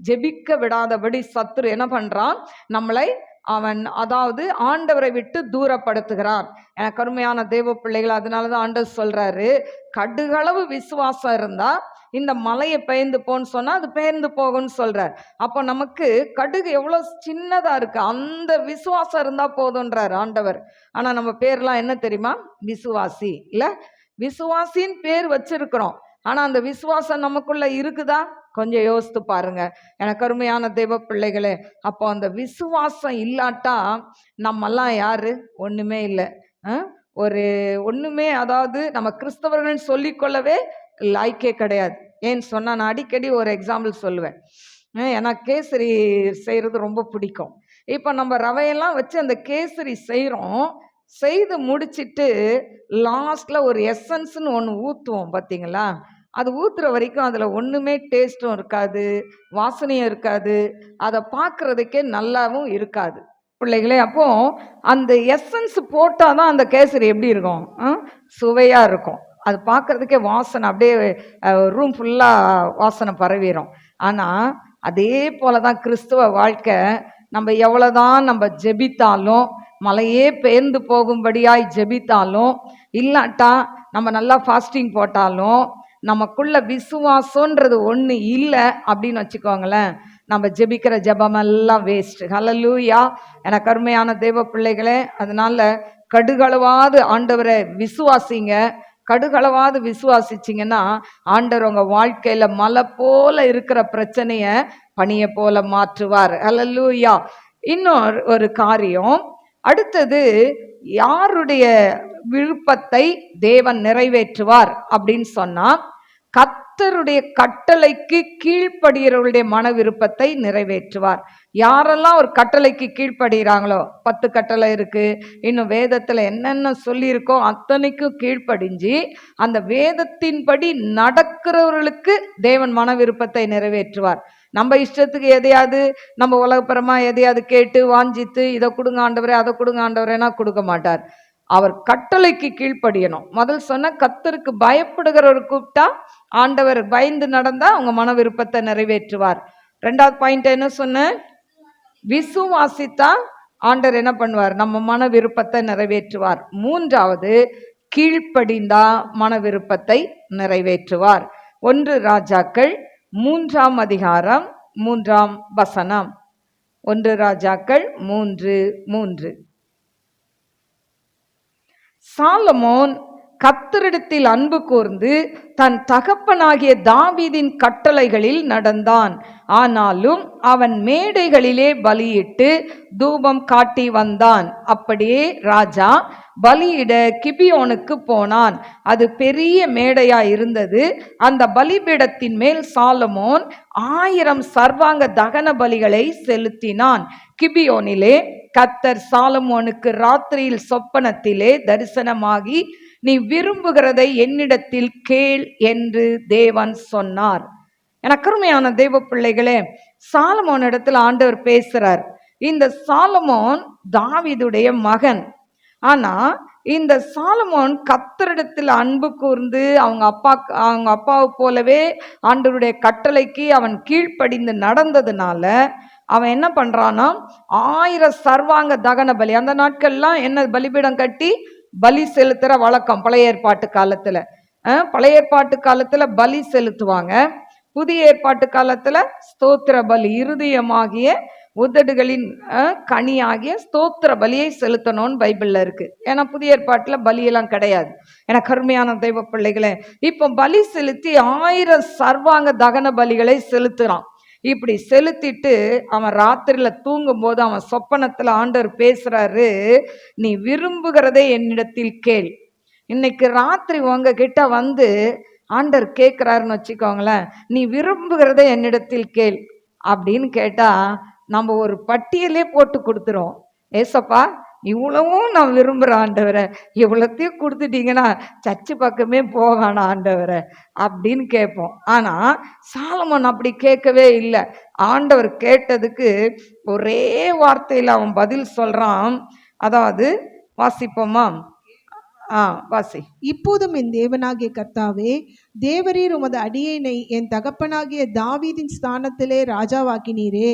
ஜெபிக்க விடாதபடி சத்துரு என்ன பண்றான், நம்மளை அவன் அதாவது ஆண்டவரை விட்டு தூரப்படுத்துகிறான். எனக்கு அருமையான தேவ பிள்ளைகள், அதனாலதான் ஆண்டவர் சொல்றாரு, கடுகளவு விசுவாசம் இருந்தா இந்த மலையை பெயர்ந்து போன்னு சொன்னா அது பெயர்ந்து போகும்னு சொல்றார். அப்போ நமக்கு கடுகு எவ்வளவு சின்னதா இருக்கு, அந்த விசுவாசம் இருந்தா போதுன்றார் ஆண்டவர். ஆனா நம்ம பேர்லாம் என்ன தெரியுமா, விசுவாசி இல்ல, விசுவாசின்னு பேர் வச்சிருக்கிறோம். ஆனா அந்த விசுவாசம் நமக்குள்ள இருக்குதா? கொஞ்சம் யோசித்து பாருங்க எனக்கு அருமையான தெய்வ பிள்ளைகளே. அப்போ அந்த விசுவாசம் இல்லாட்டா நம்மெல்லாம் யாரு, ஒண்ணுமே இல்லை. ஒரு ஒண்ணுமே, அதாவது நம்ம கிறிஸ்தவர்கள் சொல்லிக்கொள்ளவே லாய்க்கே கிடையாது. ஏன்னு சொன்னா நான் அடிக்கடி ஒரு எக்ஸாம்பிள் சொல்லுவேன். எனக்கு கேசரி செய்யறது ரொம்ப பிடிக்கும். இப்போ நம்ம ரவையெல்லாம் வச்சு அந்த கேசரி செய்கிறோம், செய்து முடிச்சிட்டு லாஸ்ட்ல ஒரு எசன்ஸ்ன்னு ஒன்று ஊற்றுவோம் பார்த்தீங்களா? அது ஊற்றுற வரைக்கும் அதில் ஒன்றுமே டேஸ்ட்டும் இருக்காது, வாசனையும் இருக்காது, அதை பார்க்குறதுக்கே நல்லாவும் இருக்காது பிள்ளைகளே. அப்போ அந்த எசன்ஸ் போட்டால் தான் அந்த கேசரி எப்படி இருக்கும், சுவையாக இருக்கும். அது பார்க்குறதுக்கே வாசனை அப்படியே ரூம் ஃபுல்லாக வாசனை பரவிடும். ஆனால் அதே போல தான் கிறிஸ்துவ வாழ்க்கை. நம்ம எவ்வளோதான் நம்ம ஜெபித்தாலும், மலையே பெயர்ந்து போகும்படியாய் ஜெபித்தாலும், இல்லாட்டா நம்ம நல்லா ஃபாஸ்டிங் போட்டாலும், நமக்குள்ள விசுவாசன்றது ஒன்று இல்லை அப்படின்னு வச்சுக்கோங்களேன், நம்ம ஜெபிக்கிற ஜெபமெல்லாம் வேஸ்ட். ஹல்லேலூயா. எனக்கு அருமையான தேவ பிள்ளைகளே, அதனால கடுகளவாது ஆண்டவரை விசுவாசிங்க. கடுகளவாது விசுவாசிச்சிங்கன்னா ஆண்டவர் உங்க வாழ்க்கையில மலை போல இருக்கிற பிரச்சனைய பனியை போல மாற்றுவார். அல்லேலூயா. இன்னொரு ஒரு காரியம், அடுத்தது யாருடைய விருப்பத்தை தேவன் நிறைவேற்றுவார் அப்படின்னு சொன்னா, கர்த்தருடைய கட்டளைக்கு கீழ்ப்படுகிறவர்களுடைய மன விருப்பத்தை நிறைவேற்றுவார். யாரெல்லாம் ஒரு கட்டளைக்கு கீழ்ப்படுகிறாங்களோ, 10 கட்டளை இருக்கு, இன்னும் வேதத்துல என்னென்ன சொல்லியிருக்கோ அத்தனைக்கும் கீழ்ப்படிஞ்சு அந்த வேதத்தின்படி நடக்கிறவர்களுக்கு தேவன் மன விருப்பத்தை நிறைவேற்றுவார். நம்ம இஷ்டத்துக்கு எதையாவது நம்ம உலகப்புறமா எதையாவது கேட்டு வாஞ்சித்து இதை கொடுங்க ஆண்டவரே அதை கொடுங்க ஆண்டவரேனா கொடுக்க மாட்டார். அவர் கட்டளைக்கு கீழ்ப்படியணும். முதல் சொன்ன கர்த்தருக்கு பயப்படுகிறவர் கூப்பிட்டா ஆண்டவர் பயந்து நடந்தா அவங்க மன விருப்பத்தை நிறைவேற்றுவார். 2வது பாயிண்ட் என்ன சொன்ன, விசுவாசித்தா ஆண்டவர் என்ன பண்ணுவார், நம்ம மன விருப்பத்தை நிறைவேற்றுவார். 3வது கீழ்ப்படிந்தா மன விருப்பத்தை நிறைவேற்றுவார். 1 ராஜாக்கள் 3ஆம் அதிகாரம் 3ஆம் வசனம். 1 ராஜாக்கள் 3:3. சாலமோன் கர்த்தரிடத்தில் அன்பு கூர்ந்து தன் தகப்பனாகிய தாவீதின் கட்டளைகளில் நடந்தான். ஆனாலும் அவன் மேடைகளிலே பலியிட்டு தூபம் காட்டி வந்தான். அப்படியே ராஜா பலியிட கிபியோனுக்கு போனான். அது பெரிய மேடையா இருந்தது. அந்த பலிபீடத்தின் மேல் சாலமோன் 1000 சர்வாங்க தகன பலிகளை செலுத்தினான். கிபியோனிலே கர்த்தர் சாலமோனுக்கு ராத்திரியில் சொப்பனத்திலே தரிசனமாகி, நீ விரும்புகிறதை என்னிடத்தில் கேள் என்று தேவன் சொன்னார். எனக்கு அருமையான தேவ பிள்ளைகளே, சாலமோன் இடத்துல ஆண்டவர் பேசுறார். இந்த சாலமோன் தாவீதுடைய மகன். ஆனா இந்த சாலமோன் கர்த்தரிடத்தில் அன்பு கூர்ந்து அவங்க அப்பாவை போலவே ஆண்டவருடைய கட்டளைக்கு அவன் கீழ்ப்படிந்து நடந்ததுனால அவன் என்ன பண்றானா, 1000 சர்வாங்க தகன பலி. அந்த நாட்கள்லாம் என்ன பலிபீடம் கட்டி பலி செலுத்துற வழக்கம் பழைய ஏற்பாட்டு காலத்துல. பழைய ஏற்பாட்டு காலத்துல பலி செலுத்துவாங்க. புதிய ஏற்பாட்டு காலத்துல ஸ்தோத்திர பலி, இருதயமாகிய உதடுகளின் கனியாகிய ஸ்தோத்திர பலியை செலுத்தணும்னு பைபிள்ல இருக்கு. ஏன்னா புதிய ஏற்பாட்டுல பலியெல்லாம் கிடையாது. எனக்கு அருமையான தெய்வ பிள்ளைகளே, இப்போ பலி செலுத்தி 1000 சர்வாங்க தகன பலிகளை செலுத்துறான். இப்படி செலுத்திட்டு அவன் ராத்திரியில தூங்கும் போது அவன் சொப்பனத்துல ஆண்டவர் பேசுறாரு, நீ விரும்புகிறதை என்னிடத்தில் கேள். இன்னைக்கு ராத்திரி உங்க கிட்ட வந்து ஆண்டவர் கேட்கிறாருன்னு வச்சுக்கோங்களேன், நீ விரும்புகிறதை என்னிடத்தில் கேள் அப்படின்னு கேட்டா நம்ம ஒரு பட்டியலே போட்டு கொடுத்துரும். ஏசப்பா இவ்வளவும் நான் விரும்புகிறேன் ஆண்டவரை, இவ்வளோத்தையும் கொடுத்துட்டீங்கன்னா சர்ச்சு பக்கமே போவானா ஆண்டவரை அப்படின்னு கேட்போம். ஆனால் சாலமோன் அப்படி கேட்கவே இல்லை. ஆண்டவர் கேட்டதுக்கு ஒரே வார்த்தையில் அவன் பதில் சொல்கிறான். அதாவது வாசிப்போமா? வாசி. இப்போதும் என் தேவனாகிய கர்த்தாவே, தேவரீர் உமது அடியேனை என் தகப்பனாகிய தாவீதின் ஸ்தானத்திலே ராஜாவாக்கினீரே.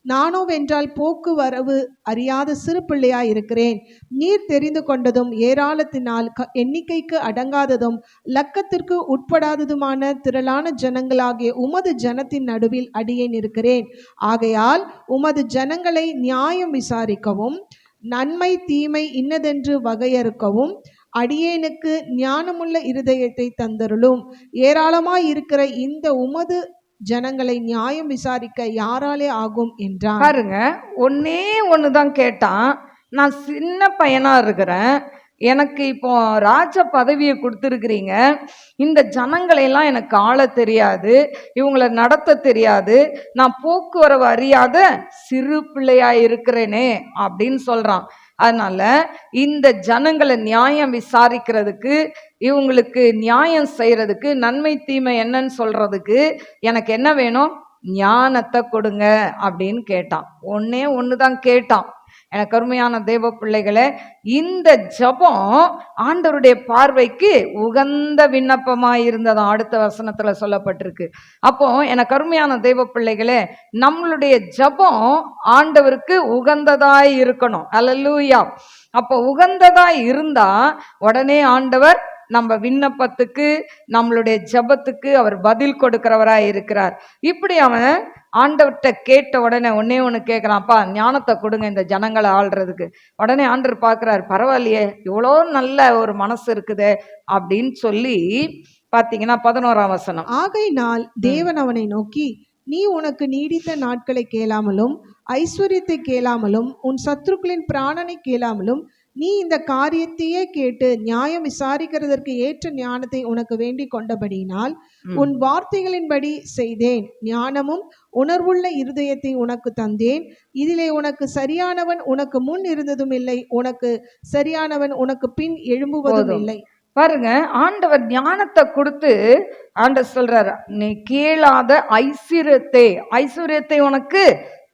நானோ வென்றால் போக்கு வரவு அறியாத சிறு பிள்ளையாய் இருக்கிறேன். நீர் தெரிந்து கொண்டதும் ஏராளத்தினால் எண்ணிக்கைக்கு அடங்காததும் லக்கத்திற்கு உட்படாததுமான திரளான ஜனங்களாகிய உமது ஜனத்தின் நடுவில் அடியேன் இருக்கிறேன். ஆகையால் உமது ஜனங்களை நியாயம் விசாரிக்கவும் நன்மை தீமை இன்னதென்று வகையறுக்கவும் அடியேனுக்கு ஞானமுள்ள இருதயத்தை தந்தருளும். ஏராளமாய் இருக்கிற இந்த உமது ஜனங்களை நியாயம் விசாரிக்க யாராலே ஆகும் என்றார். பாருங்க, ஒன்னே ஒண்ணுதான் கேட்டான். நான் சின்ன பையனா இருக்கிறேன், எனக்கு இப்போ ராஜ பதவியை கொடுத்துருக்கிறீங்க, இந்த ஜனங்களையெல்லாம் எனக்கு ஆள தெரியாது, இவங்களை நடத்த தெரியாது, நான் போக்குவரவு அறியாத சிறு பிள்ளையா இருக்கிறேனே அப்படின்னு சொல்றான். அதனால இந்த ஜனங்களை நியாயம் விசாரிக்கிறதுக்கு, இவங்களுக்கு நியாயம் செய்யறதுக்கு, நன்மை தீமை என்னன்னு சொல்றதுக்கு எனக்கு என்ன வேணும், ஞானத்தை கொடுங்க அப்படின்னு கேட்டான். ஒன்னே ஒண்ணுதான் கேட்டான். எனக்கு அருமையான தேவ பிள்ளைகளே, இந்த ஜெபம் ஆண்டவருடைய பார்வைக்கு உகந்த விண்ணப்பமாய் இருந்ததாம். அடுத்த வசனத்துல சொல்லப்பட்டிருக்கு. அப்போ எனக்கு அருமையான தேவ பிள்ளைகளே, நம்மளுடைய ஜெபம் ஆண்டவருக்கு உகந்ததாய் இருக்கணும். அல்லேலூயா. அப்போ உகந்ததாய் இருந்தா உடனே ஆண்டவர் நம்ம விண்ணப்பத்துக்கு, நம்மளுடைய ஜெபத்துக்கு அவர் பதில் கொடுக்கிறவராய் இருக்கிறார். இப்படி அவன் ஆண்டவர்கிட்ட கேட்ட உடனே ஒன்னே ஒன்று கேட்குறான்ப்பா, ஞானத்தை கொடுங்க இந்த ஜனங்களை ஆள்றதுக்கு. உடனே ஆண்டவர் பார்க்குறாரு, பரவாயில்லையே இவ்வளோ நல்ல ஒரு மனசு இருக்குதே அப்படின்னு சொல்லி பார்த்தீங்கன்னா 11ஆம் வசனம். ஆகையினால் தேவன் அவனை நோக்கி, நீ உனக்கு நீடித்த நாட்களை கேளாமலும் ஐஸ்வர்யத்தை கேளாமலும் உன் சத்துருக்களின் பிராணனை கேளாமலும் நீ இந்த காரியத்தையே கேட்டு நியாயம் விசாரிக்கிறதற்கு ஏற்ற ஞானத்தை உனக்கு வேண்டிக் கொண்டபடியினால் உன் வார்த்தைகளின்படி செய்தேன். ஞானமும் உணர்வுள்ள இருதயத்தை உனக்கு தந்தேன். இதிலே உனக்கு சரியானவன் உனக்கு முன் இருந்ததும் இல்லை, உனக்கு சரியானவன் உனக்கு பின் எழும்புவதும் இல்லை. பாருங்க, ஆண்டவர் ஞானத்தை கொடுத்து ஆண்டவர் சொல்றாரு, நீ கேளாத ஐஸ்வர்யத்தை உனக்கு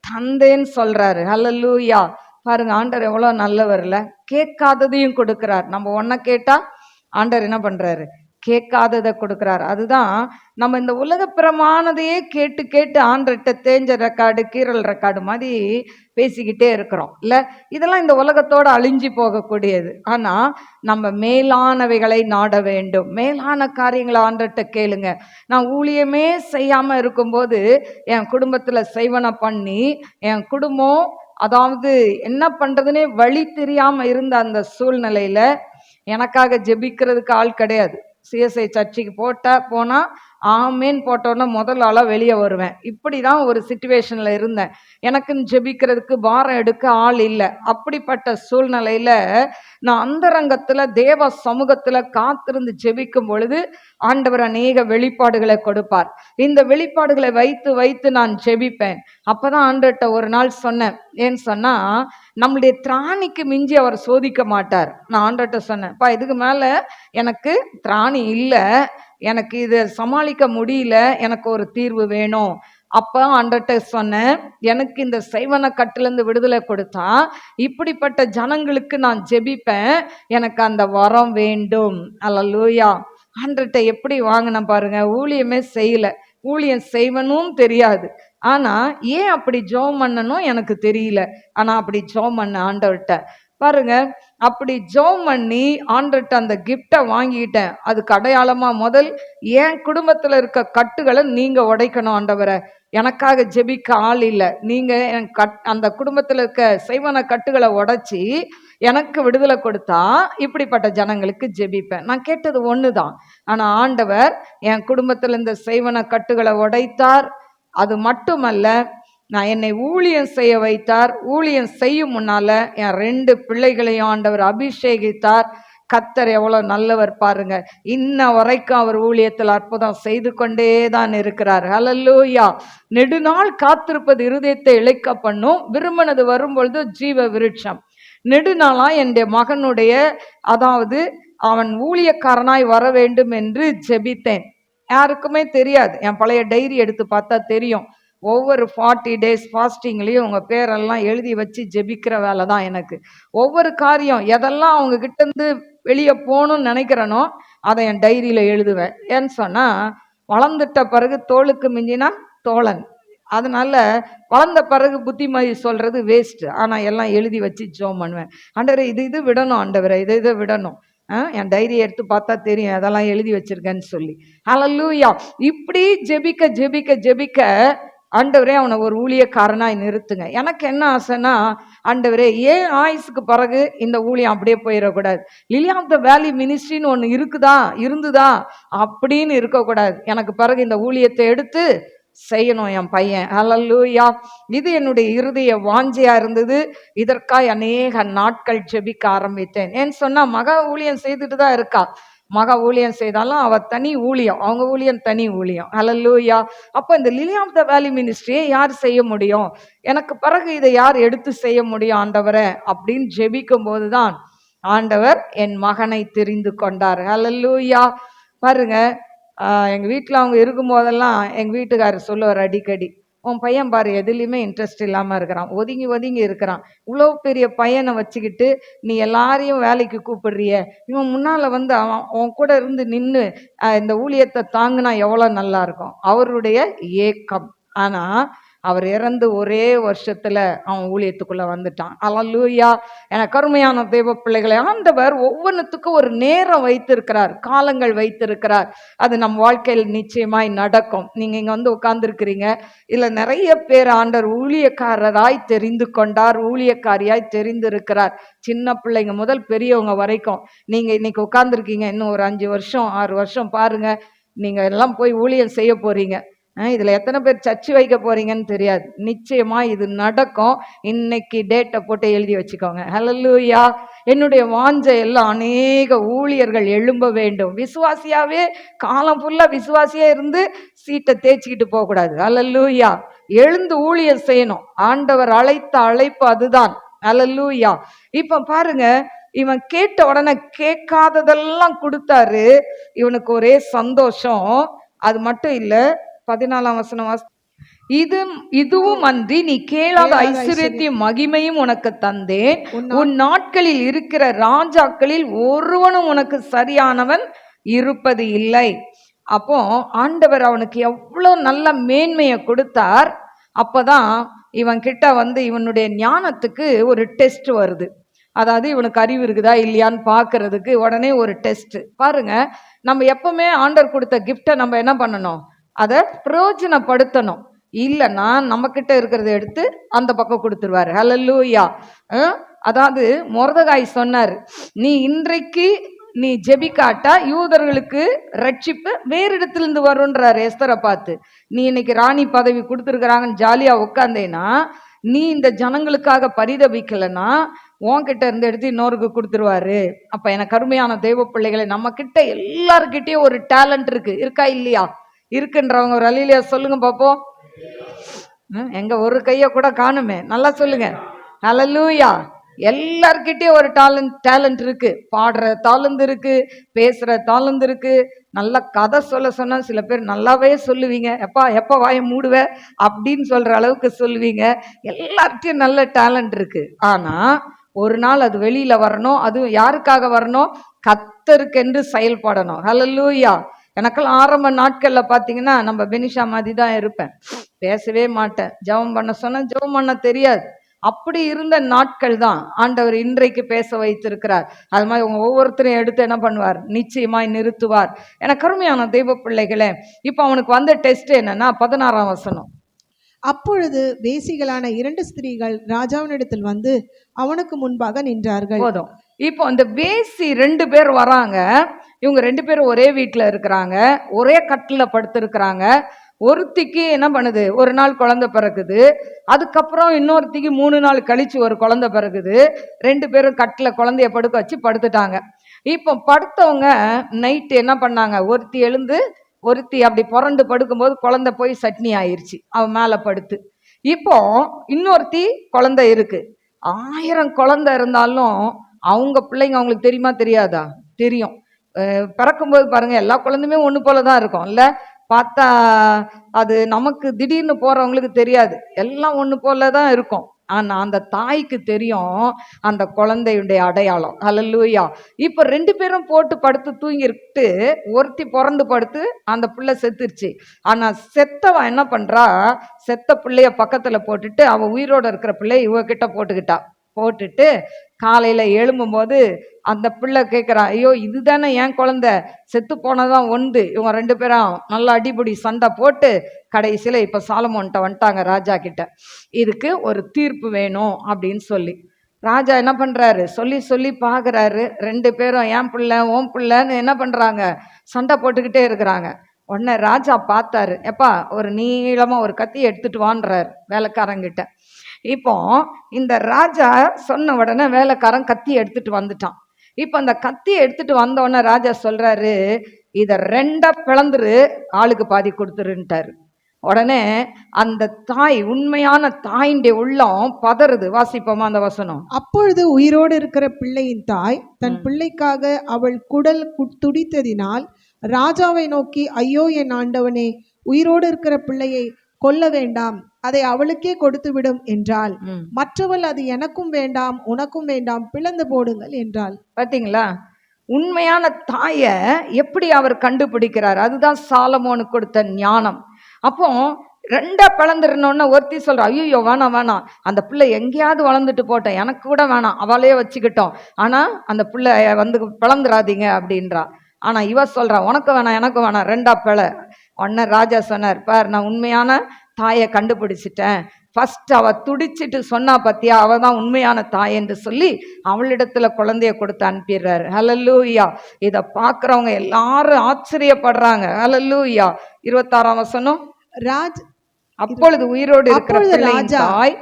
தந்தேன்னு சொல்றாரு. ஹல்லேலூயா. பாருங்க, ஆண்டவர் எவ்வளவு நல்லவர்ல. கேட்காததையும் கொடுக்கிறார். நம்ம ஒன்ன கேட்டா ஆண்டவர் என்ன பண்றாரு, கேட்காததை கொடுக்கிறார். அதுதான் நம்ம இந்த உலக பிரமானதையே கேட்டு கேட்டு ஆண்டர்கிட்ட தேஞ்ச ரெக்கார்டு கீரல் ரெக்கார்டு மாதிரி பேசிக்கிட்டே இருக்கிறோம் இல்ல. இதெல்லாம் இந்த உலகத்தோட அழிஞ்சு போகக்கூடியது. ஆனா நம்ம மேலானவைகளை நாட வேண்டும். மேலான காரியங்களை ஆண்டர்கிட்ட கேளுங்க. நான் ஊழியமே செய்யாம இருக்கும்போது என் குடும்பத்துல செய்வன பண்ணி என் குடும்பம் அதாவது என்ன பண்றதுன்னே வழி தெரியாம இருந்த அந்த சூழ்நிலையில எனக்காக ஜெபிக்கிறதுக்கு ஆள் கிடையாது. சிஎஸ்ஐ சர்ச்சுக்கு போனா ஆமேன் போட்டோன்னா முதல் ஆளாக வெளியே வருவேன். இப்படி தான் ஒரு சிச்சுவேஷனில் இருந்தேன். எனக்குன்னு ஜெபிக்கிறதுக்கு பாரம் எடுக்க ஆள் இல்லை. அப்படிப்பட்ட சூழ்நிலையில் நான் அந்தரங்கத்தில் தேவ சமூகத்தில் காத்திருந்து ஜெபிக்கும் பொழுது ஆண்டவர் அநேக வெளிப்பாடுகளை கொடுப்பார். இந்த வெளிப்பாடுகளை வைத்து வைத்து நான் ஜெபிப்பேன். அப்போ தான் ஆண்டவர்கிட்ட ஒரு நாள் சொன்னேன். ஏன்னு சொன்னால் நம்மளுடைய திராணிக்கு மிஞ்சி அவர் சோதிக்க மாட்டார். நான் ஆண்டவர்கிட்ட சொன்னேன்ப்பா, இதுக்கு மேலே எனக்கு திராணி இல்லை, எனக்கு இதை சமாளிக்க முடியல, எனக்கு ஒரு தீர்வு வேணும். அப்போ ஆண்டவர்கிட்ட சொன்னேன், எனக்கு இந்த செய்வன கட்டிலேருந்து விடுதலை கொடுத்தா இப்படிப்பட்ட ஜனங்களுக்கு நான் ஜெபிப்பேன், எனக்கு அந்த வரம் வேண்டும். அல்லேலூயா. ஆண்டவர்கிட்ட எப்படி வாங்கினேன் பாருங்க. ஊழியமே செய்யலை, ஊழியம் செய்வனும் தெரியாது. ஆனால் ஏன் அப்படி ஜெபம் பண்ணணும் எனக்கு தெரியல. ஆனால் அப்படி ஜெபம் பண்ண ஆண்டவர்கிட்ட பாருங்க. அப்படி ஜெபம் பண்ணி ஆண்டவர்கிட்ட அந்த கிஃப்டை வாங்கிக்கிட்டேன். அதுக்கு அடையாளமா முதல் என் குடும்பத்தில் இருக்க கட்டுகளை நீங்க உடைக்கணும் ஆண்டவரை. எனக்காக ஜெபிக்க ஆள் இல்லை, நீங்க அந்த குடும்பத்தில் இருக்க செய்வன கட்டுகளை உடைச்சி எனக்கு விடுதலை கொடுத்தா இப்படிப்பட்ட ஜனங்களுக்கு ஜெபிப்பேன். நான் கேட்டது ஒண்ணுதான். ஆனா ஆண்டவர் என் குடும்பத்தில் இந்த செய்வன கட்டுகளை உடைத்தார். அது மட்டுமல்ல, நான் என்னை ஊழியம் செய்ய வைத்தார். ஊழியம் செய்யும் முன்னால என் 2 பிள்ளைகளையும் ஆண்டவர் அபிஷேகித்தார். கர்த்தர் எவ்வளவு நல்லவர் பாருங்க. இன்ன வரைக்கும் அவர் ஊழியத்தில் அற்புதம் செய்து கொண்டே தான் இருக்கிறார். ஹல்லேலூயா. நெடுநாள் காத்திருப்பது இருதயத்தை இளைக்க பண்ணும், விரும்பினது வரும்பொழுது ஜீவ விருட்சம். நெடுநாளா என்னுடைய மகனுடைய அதாவது அவன் ஊழியக்காரனாய் வர வேண்டும் என்று ஜெபித்தேன். யாருக்குமே தெரியாது. என் பழைய டைரி எடுத்து பார்த்தா தெரியும். ஒவ்வொரு 40 days ஃபாஸ்டிங்லேயும் உங்கள் பேரெல்லாம் எழுதி வச்சு ஜெபிக்கிற வேலை தான் எனக்கு. ஒவ்வொரு காரியம் எதெல்லாம் அவங்க கிட்டேருந்து வெளியே போகணும்னு நினைக்கிறேனோ அதை என் டைரியில் எழுதுவேன். ஏன்னு சொன்னால் வளர்ந்துட்ட பிறகு தோளுக்கு மிஞ்சினா தோழன். அதனால வளர்ந்த பிறகு புத்திமதி சொல்கிறது வேஸ்ட்டு. ஆனால் எல்லாம் எழுதி வச்சு ஜெபம் பண்ணுவேன். ஆண்டவரே இது விடணும், ஆண்டவரே இதை விடணும். என் டைரி எடுத்து பார்த்தா தெரியும் அதெல்லாம் எழுதி வச்சிருக்கேன்னு சொல்லி. ஹல்லேலூயா. இப்படி ஜெபிக்க ஜெபிக்க ஜெபிக்க ஆண்டவரே அவனை ஒரு ஊழியக்காரனாய் நிறுத்துங்க. எனக்கு என்ன ஆசைன்னா, ஆண்டவரே ஏன் ஆயுசுக்கு பிறகு இந்த ஊழியம் அப்படியே போயிடக்கூடாது. லிலி ஆஃப் த வேலி மினிஸ்ட்ரின்னு ஒன்று இருந்துதா அப்படின்னு இருக்கக்கூடாது. எனக்கு பிறகு இந்த ஊழியத்தை எடுத்து செய்யணும் என் பையன். ஹல்லேலூயா. இது என்னுடைய இருதய வாஞ்சையா இருந்தது. இதற்காக அநேக நாட்கள் ஜெபிக்க ஆரம்பித்தேன். ஏன்னு சொன்னா மகா ஊழியம் செய்துட்டு தான் இருக்கா. மகா ஊழியம் செய்தாலும் அவ தனி ஊழியம், அவங்க ஊழியம் தனி ஊழியம். ஹல்லேலூயா. அப்போ இந்த லிலி ஆஃப் த வேலி மினிஸ்ட்ரியை யார் செய்ய முடியும், எனக்கு பிறகு இதை யார் எடுத்து செய்ய முடியும் ஆண்டவரை அப்படின்னு ஜெபிக்கும் போதுதான் ஆண்டவர் என் மகனை தெரிந்து கொண்டார். ஹல்லேலூயா. பாருங்க, எங்கள் வீட்டில் அவங்க இருக்கும்போதெல்லாம் எங்கள் வீட்டுக்காரர் சொல்லுவார் அடிக்கடி, உன் பையன் பாரு எதுலேயுமே இன்ட்ரெஸ்ட் இல்லாமல் இருக்கிறான், ஒதுங்கி ஒதுங்கி இருக்கிறான். இவ்வளோ பெரிய பையனை வச்சுக்கிட்டு நீ எல்லாரையும் வேலைக்கு கூப்பிடுறிய, இவன் முன்னால் வந்து அவன் உன் கூட இருந்து நின்று இந்த ஊழியத்தை தாங்கினா எவ்வளோ நல்லா இருக்கும். அவருடைய ஏக்கம். ஆனால் அவர் இறந்து ஒரே வருஷத்துல அவன் ஊழியத்துக்குள்ள வந்துட்டான். அல்லேலூயா. எனக்கு அருமையான தேவ பிள்ளைகளை, ஆண்டவர் ஒவ்வொன்றுத்துக்கும் ஒரு நேரம் வைத்திருக்கிறார், காலங்கள் வைத்திருக்கிறார். அது நம் வாழ்க்கையில் நிச்சயமாய் நடக்கும். நீங்க இங்க வந்து உட்கார்ந்துருக்கிறீங்க, இல்ல நிறைய பேர் ஆண்டவர் ஊழியக்காரராய் தெரிந்து கொண்டார், ஊழியக்காரியாய் தெரிந்திருக்கிறார். சின்ன பிள்ளைங்க முதல் பெரியவங்க வரைக்கும் நீங்க இன்னைக்கு உட்கார்ந்துருக்கீங்க. இன்னும் ஒரு 5 வருஷம் 6 வருஷம் பாருங்க, நீங்க எல்லாம் போய் ஊழியம் செய்ய போறீங்க. இதுல எத்தனை பேர் சர்ச்சு வைக்க போறீங்கன்னு தெரியாது. நிச்சயமா இது நடக்கும். இன்னைக்கு டேட்டை போட்டு எழுதி வச்சுக்கோங்க. ஹல்லேலூயா. என்னுடைய வாஞ்சை எல்லாம் அநேக ஊழியர்கள் எழும்ப வேண்டும். விசுவாசியாவே காலம் ஃபுல்லா விசுவாசியா இருந்து சீட்டை தேய்ச்சிக்கிட்டு போக கூடாது. ஹல்லேலூயா. எழுந்து ஊழியம் செய்யணும். ஆண்டவர் அழைத்த அழைப்பு அதுதான். ஹல்லேலூயா. இப்ப பாருங்க, இவன் கேட்ட உடனே கேட்காததெல்லாம் கொடுத்தாரு. இவனுக்கு ஒரே சந்தோஷம். அது மட்டும் இல்ல, 14ஆம் வசனம் இதுவும் அன்றி நீ கேளாத ஐஸ்வர்யத்தையும் மகிமையும் உனக்கு தந்தேன். உன் நாட்களில் இருக்கிற ராஜாக்களில் ஒருவனும் உனக்கு சரியானவன் இருப்பது இல்லை. அப்போ ஆண்டவர் அவனுக்கு எவ்வளவு நல்ல மேன்மையை கொடுத்தார். அப்பதான் இவன் கிட்ட வந்து இவனுடைய ஞானத்துக்கு ஒரு டெஸ்ட் வருது. அதாவது இவனுக்கு அறிவு இருக்குதா இல்லையான்னு பார்க்கறதுக்கு உடனே ஒரு டெஸ்ட். பாருங்க, நம்ம எப்பவுமே ஆண்டவர் கொடுத்த கிஃப்டை நம்ம என்ன பண்ணணும், அதை பிரயோஜனப்படுத்தணும். இல்லைன்னா நம்ம கிட்ட இருக்கிறத எடுத்து அந்த பக்கம் கொடுத்துருவாரு. ஹல்லேலூயா. அதாவது மொர்தெகாய் சொன்னார், நீ இன்றைக்கு நீ ஜெபிக்காட்டா யூதர்களுக்கு ரட்சிப்பு வேறு இடத்திலிருந்து வரும்ன்றாரு எஸ்தரை பார்த்து. நீ இன்னைக்கு ராணி பதவி கொடுத்துருக்குறாங்கன்னு ஜாலியா உட்காந்தேன்னா, நீ இந்த ஜனங்களுக்காக பரிதபிக்கலைன்னா உன்கிட்ட இருந்து எடுத்து இன்னொருக்கு கொடுத்துருவாரு. அப்ப எனக்கு அருமையான தெய்வ பிள்ளைகளை, நம்ம கிட்ட எல்லாருக்கிட்டையும் ஒரு டேலண்ட் இருக்கா இல்லையா? இருக்குன்றவங்க ஒரு அல்லேலூயா சொல்லுங்க பாப்போம். எங்க ஒரு கைய கூட காணுமே, நல்லா சொல்லுங்க. ஹல்லேலூயா. எல்லார்கிட்டயும் ஒரு டேலண்ட் இருக்கு. பாடுற தாளந்து இருக்கு, பேசுற தாளந்து இருக்கு. நல்ல கதை சொன்னா சில பேர் நல்லாவே சொல்லுவீங்க. எப்ப வாயை மூடுவ அப்படின்னு சொல்ற அளவுக்கு சொல்லுவீங்க. எல்லார்கிட்டையும் நல்ல டேலண்ட் இருக்கு. ஆனா ஒரு நாள் அது வெளியில வரணும். அதுவும் யாருக்காக வரணும்? கர்த்தருக்கென்று செயல்படணும். ஹல்லேலூயா. எனக்கெல்லாம் ஆரம்ப நாட்கள்ல பாத்தீங்கன்னா, நம்ம பெனிஷா மாதிரி தான் இருப்பேன். பேசவே மாட்டேன். ஜெபம் பண்ண சொன்னா ஜெபம் பண்ண தெரியாது. அப்படி இருந்த நாட்கள் தான் ஆண்டவர் இன்றைக்கு பேச வைத்திருக்கிறார். அது மாதிரி உங்க ஒவ்வொருத்தரையும் எடுத்து என்ன பண்ணுவார்? நிச்சயமாய் நிறுத்துவார். எனக்கு அருமையான தெய்வ பிள்ளைகளே, இப்ப அவனுக்கு வந்த டெஸ்ட் என்னன்னா 16ஆம் வசனம். அப்பொழுது வேசிகளான 2 ஸ்திரீகள் ராஜாவினிடத்தில் வந்து அவனுக்கு முன்பாக நின்றார்கள். போதும். இப்போ இந்த வேசி 2 பேர் வராங்க. இவங்க 2 பேரும் ஒரே வீட்டுல இருக்கிறாங்க, ஒரே கட்டில படுத்திருக்கிறாங்க. ஒருத்திக்கு என்ன பண்ணுது, ஒரு நாள் குழந்தை பிறகுது. அதுக்கப்புறம் இன்னொருத்திக்கு 3 நாள் கழிச்சு ஒரு குழந்தை பிறகுது. 2 பேரும் கட்டில குழந்தைய படுக்க வச்சு படுத்துட்டாங்க. இப்போ படுத்தவங்க நைட்டு என்ன பண்ணாங்க, ஒருத்தி எழுந்து ஒருத்தி அப்படி புரண்டு படுக்கும்போது குழந்தை போய் சட்னி ஆயிடுச்சு அவன் மேல படுத்து. இப்போ இன்னொருத்தி குழந்தை இருக்கு. 1000 குழந்தை இருந்தாலும் அவங்க பிள்ளைங்க அவங்களுக்கு தெரியுமா தெரியாதா? தெரியும். பிறக்கும்போது பாருங்க, எல்லா குழந்தையுமே ஒன்று போல தான் இருக்கும் இல்ல? பார்த்தா அது நமக்கு திடீர்னு போறவங்களுக்கு தெரியாது, எல்லாம் ஒன்று போல தான் இருக்கும். ஆனா அந்த தாய்க்கு தெரியும் அந்த குழந்தையுடைய அடையாளம். ஹல்லேலூயா. இப்ப 2 பேரும் போட்டு படுத்து தூங்கிட்டு, ஒருத்தி பிறந்து படுத்து அந்த பிள்ளை செத்துருச்சு. ஆனா செத்தவன் என்ன பண்றா, செத்த பிள்ளைய பக்கத்துல போட்டுட்டு அவ உயிரோட இருக்கிற பிள்ளைய இவகிட்ட போட்டுட்டு காலையில எழும்பும் போது அந்த பிள்ளை கேட்குறான், ஐயோ இதுதானே என் குழந்தை, செத்து போனதான் ஒன்று. இவங்க 2 பேரும் நல்லா அடிபடி சண்டை போட்டு கடைசியில் இப்போ சாலமோன்ட்ட வந்துட்டாங்க ராஜா கிட்ட. இதுக்கு ஒரு தீர்ப்பு வேணும் அப்படின்னு சொல்லி ராஜா என்ன பண்ணுறாரு, சொல்லி பார்க்குறாரு. 2 பேரும் என் பிள்ளை ஓன் பிள்ளைன்னு என்ன பண்ணுறாங்க, சண்டை போட்டுக்கிட்டே இருக்கிறாங்க. உடனே ராஜா பார்த்தாரு, எப்பா ஒரு நீளமாக ஒரு கத்தி எடுத்துட்டு வான்றாரு வேலைக்காரங்கிட்ட. இப்போ இந்த ராஜா சொன்ன உடனே வேலைக்காரன் கத்தி எடுத்துட்டு வந்துட்டான். இப்போ அந்த கத்தி எடுத்துட்டு வந்த உடனே ராஜா சொல்றாரு, இதை 2 பிளந்துரு, ஆளுக்கு பாதி கொடுத்துருன்ட்டாரு. உடனே அந்த தாய், உண்மையான தாயின்டைய உள்ளம் பதறுது. வாசிப்போமா அந்த வசனம். அப்பொழுது உயிரோடு இருக்கிற பிள்ளையின் தாய் தன் பிள்ளைக்காக அவள் குடல் துடித்ததினால் ராஜாவை நோக்கி, ஐயோ என் ஆண்டவனே, உயிரோடு இருக்கிற பிள்ளையை கொல்ல வேண்டாம், அதை அவளுக்கே கொடுத்து விடும் என்றாள். மற்றவள், அது எனக்கும் வேண்டாம் உனக்கும் வேண்டாம், பிளந்து போடுங்கள் என்றாள். பாத்தீங்களா, உண்மையான தாயை எப்படி அவர் கண்டுபிடிக்கிறார்? அதுதான் சாலமோனுக்கு கொடுத்த ஞானம். அப்போ ரெண்டா பிளந்துருனோன்னு ஒருத்தி சொல்றா, ஐயோ வேணாம் வேணாம், அந்த பிள்ளை எங்கேயாவது வளர்ந்துட்டு போட்டோம், எனக்கு கூட வேணாம், அவளையே வச்சுக்கிட்டோம், ஆனா அந்த பிள்ளை வந்து பிளந்துராதீங்க அப்படின்றா. ஆனா இவ சொல்றா, உனக்கு வேணாம் எனக்கு வேணாம், ரெண்டா பிள்ளை. உடனே ராஜா சொன்னார், பார் நான் உண்மையான தாயை கண்டுபிடிச்சிட்டேன், ஃபர்ஸ்ட் அவ துடிச்சிட்டு சொன்னா பத்தியா, அவ தான் உண்மையான தாய் என்று சொல்லி அவளிடத்துல குழந்தைய கொடுத்து அனுப்பிடுறாரு. ஹல்லேலூயா. இதை பார்க்குறவங்க எல்லாரும் ஆச்சரியப்படுறாங்க. ஹல்லேலூயா. 26ஆம் வசனம். ராஜ் அப்பொழுது உயிரோடு இருக்கிற அப்பொழுது பிள்ளையின் ராஜா தாய்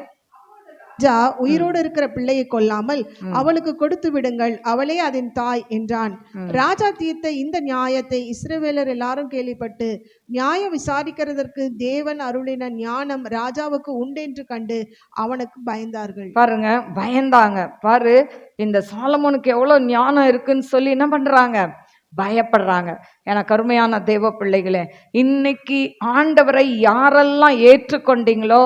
உயிரோடு இருக்கிற பிள்ளையை கொல்லாமல் அவளுக்கு கொடுத்து விடுங்கள், அவளே அதன் தாய் என்றான். ராஜா தீர்த்த இந்த நியாயத்தை இஸ்ரவேலர் எல்லாரும் கேள்விப்பட்டு நியாயம் விசாரிக்கிறதற்கு தேவன் அருளின ஞானம் ராஜாவுக்கு உண்டென்று கண்டு அவனுக்கு பயந்தார்கள். பாருங்க, பயந்தாங்க. பாரு, இந்த சாலமோனுக்கு எவ்வளவு ஞானம் இருக்குன்னு சொல்லி என்ன பண்றாங்க, பயப்படுறாங்க. என கருமையான தேவ பிள்ளைகளே, இன்னைக்கு ஆண்டவரை யாரெல்லாம் ஏற்றுக்கொண்டீங்களோ,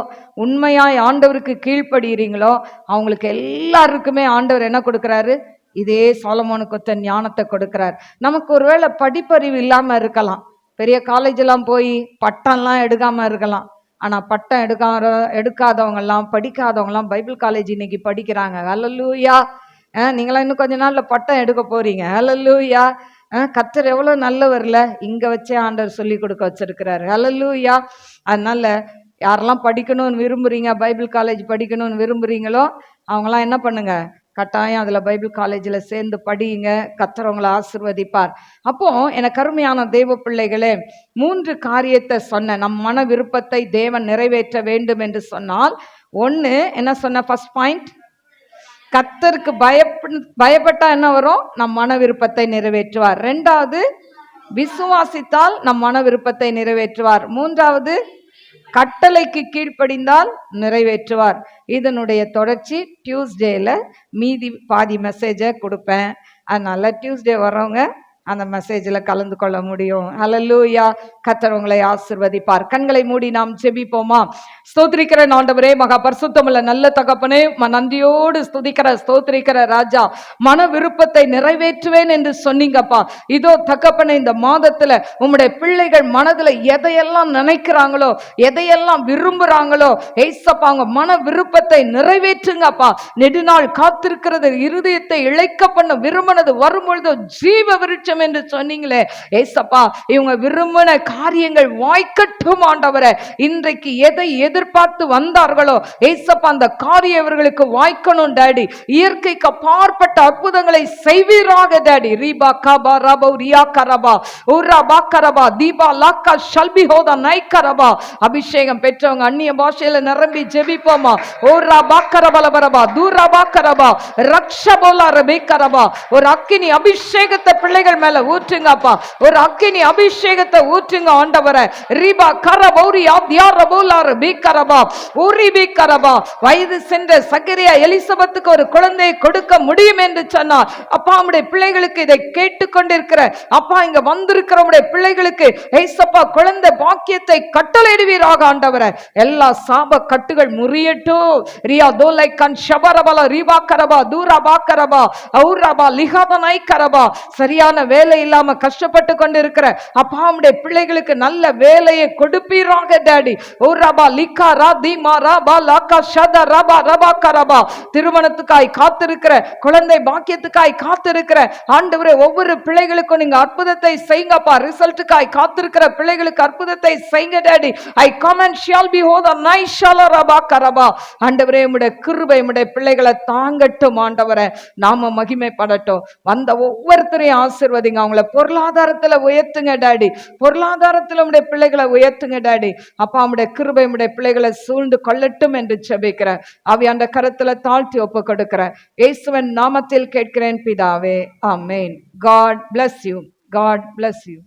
உண்மையாய் ஆண்டவருக்கு கீழ்ப்படுகிறீங்களோ, அவங்களுக்கு எல்லாருக்குமே ஆண்டவர் என்ன கொடுக்கிறாரு, இதே சாலமோனுக்கு ஞானத்தை கொடுக்கிறார். நமக்கு ஒருவேளை படிப்பறிவு இல்லாம இருக்கலாம், பெரிய காலேஜ் எல்லாம் போய் பட்டம்லாம் எடுக்காம இருக்கலாம். ஆனா பட்டம் எடுக்காதவங்கெல்லாம், படிக்காதவங்கலாம் பைபிள் காலேஜ் இன்னைக்கு படிக்கிறாங்க. ஹல்லேலூயா. நீங்களாம் இன்னும் கொஞ்ச நாள்ல பட்டம் எடுக்க போறீங்க. ஹல்லேலூயா. கர்த்தர் எவ்வளவு நல்லவர்ல, இங்க வச்சே ஆண்டவர் சொல்லி கொடுக்க வச்சிருக்கிறாரு. ஹல்லேலூயா. அதனால யாரெல்லாம் படிக்கணும்னு விரும்புறீங்க, பைபிள் காலேஜ் படிக்கணும்னு விரும்புறீங்களோ அவங்களாம் என்ன பண்ணுங்க, கட்டாயம் அதுல பைபிள் காலேஜில் சேர்ந்து படியுங்க. கர்த்தர் உங்களை ஆசீர்வதிப்பார். அப்போ எனக்கு அருமையான தேவ பிள்ளைகளே, 3 காரியத்தை சொன்ன, நம் மன விருப்பத்தை தேவன் நிறைவேற்ற வேண்டும் என்று சொன்னால், ஒன்று என்ன சொன்ன, ஃபர்ஸ்ட் பாயிண்ட், கர்த்தருக்கு பயப்பட்டா என்ன வரும், நம் மன விருப்பத்தை நிறைவேற்றுவார். 2வது, விசுவாசித்தால் நம் மன விருப்பத்தை நிறைவேற்றுவார். 3வது, கட்டளைக்கு கீழ்ப்படிந்தால் நிறைவேற்றுவார். இதனுடைய தொடர்ச்சி டியூஸ்டேல மீதி பாதி மெசேஜை கொடுப்பேன். அதனால டியூஸ்டே வரவங்க அந்த மெசேஜில் கலந்து கொள்ள முடியும். ஹல்லேலூயா. கர்த்தர் உங்களை ஆசீர்வதிப்பார். கண்களை மூடி நாம் ஜெபிப்போமா. ஸ்தோத்திரிக்கிற ஆண்டவரே, மகா பரிசுத்தமுள்ள நல்ல தகப்பனே, நன்றியோடு ஸ்தோத்திரிக்கிற ராஜா, மன விருப்பத்தை நிறைவேற்றுவேன் என்று சொன்னீங்கப்பா. இதோ தகப்பனே, இந்த மாதத்துல உம்முடைய பிள்ளைகள் மனதுல எதையெல்லாம் நினைக்கிறாங்களோ, எதையெல்லாம் விரும்புறாங்களோ, ஏசப்பா அவங்க மன விருப்பத்தை நிறைவேற்றுங்கப்பா. நெடுநாள் காத்திருக்கிறது இருதயத்தை இழைக்க பண்ண விரும்பினது வரும்பொழுது ஜீவ விருட்சம் என்று சொன்னீங்களே ஏசப்பா, இவங்க விரும்பின காரியங்கள் வாய்க்கட்டும் ஆண்டவரே. இன்றைக்கு எதை எதிர்பார்த்து வந்தார்களோ ஏசப்பா, அந்த காரியம் இவர்களுக்கு வாய்க்கணும் டாடி. இயற்கைக்கு அப்பாற்பட்ட அற்புதங்களை செய்வீராக டாடி. ரீபா காபா ரபோ ரியா கரபா உரா பாக்கரபா தீபா லாக்கா ஷல்பி ஹோதா நைக்கரபா. அபிஷேகம் பெற்றவங்க அந்நிய பாஷையில நிரம்பி ஜெபிப்போமா. ஓரா பாக்கரபலபரபா தூரா பாக்கரபா ரக்ஷபோலா ரபேக்கரபா. ஒரு அக்கினி அபிஷேகத்தை பிள்ளைகள் மேல ஊற்றுங்கப்பா. ஒரு அக்கினி அபிஷேகத்தை ஊற்றுங்க ஆண்டவரே. ரிபா கரபௌரி ஆத்யாரபோலா ரபேக்கரபா ஊரிபி கரபா. வயது சென்ற சகரியா எலிசபெத்துக்கு ஒரு குழந்தையை கொடுக்க முடியும் என்று சொன்னார். அப்பா, நம்முடைய பிள்ளைகளுக்கு இதை கேட்டுக்கொண்டிருக்கிற அப்பா, இங்க வந்திருக்கிற நம்முடைய பிள்ளைகளுக்கு ஏசப்பா குழந்தை பாக்கியத்தை கட்டளையிடுவீராக ஆண்டவரே. எல்லா சாப கட்டுகள் முறியட்டும். ரியா தோலை கண் ஷபரபல ரிபா கரபா தூரா பாக்கரபா ஔரபா லிஹாதனை கரபா. சரியான வேலை இல்லாம கஷ்டப்பட்டு கொண்டிருக்கிற அப்பா, நம்முடைய பிள்ளைகளுக்கு நல்ல வேலையை கொடுப்பீராக டாடி. ஔரபா லிகா ராதி மாரபா லாகா ஷத ரபா ரபா கரபா. திருமணத்துக்காய் காத்திருக்கிற, குழந்தை பாக்கியத்துக்காய் காத்திருக்கிற ஆண்டவரே, ஒவ்வொரு பிள்ளைகளுக்கும் நீங்க அற்புதத்தை செய்யுங்கப்பா. ரிசல்ட்டுக்காய் காத்திருக்கிற பிள்ளைகளுக்கு அற்புதத்தை செய்யுங்க daddy. I come and shall be ஹோத நைஷால ரபா கரபா. ஆண்டவரே, உம்முடைய கிருபை உம்முடைய பிள்ளைகளை தாங்கட்டும் ஆண்டவரே. நாம மகிமைப்படட்டும். வந்த ஒவ்வொருத்தரையும் ஆசீர்வதிங்க. அவங்கள பொருளாதாரத்துல உயர்த்துங்க டாடி. பொருளாதாரத்துல உம்முடைய பிள்ளைகளை உயர்த்துங்க டாடி. அப்பா, உம்முடைய கிருபை உம்முடைய பிள்ளைகளை சூழ்ந்து கொள்ளட்டும் என்று ஜெபிக்கிறேன். ஆவியாண்ட கரத்துல தாழ்த்தி ஒப்பு கொடுக்கிறேன். இயேசுவின் நாமத்தில் கேட்கிறேன் பிதாவே. ஆமென். God bless you. God bless you.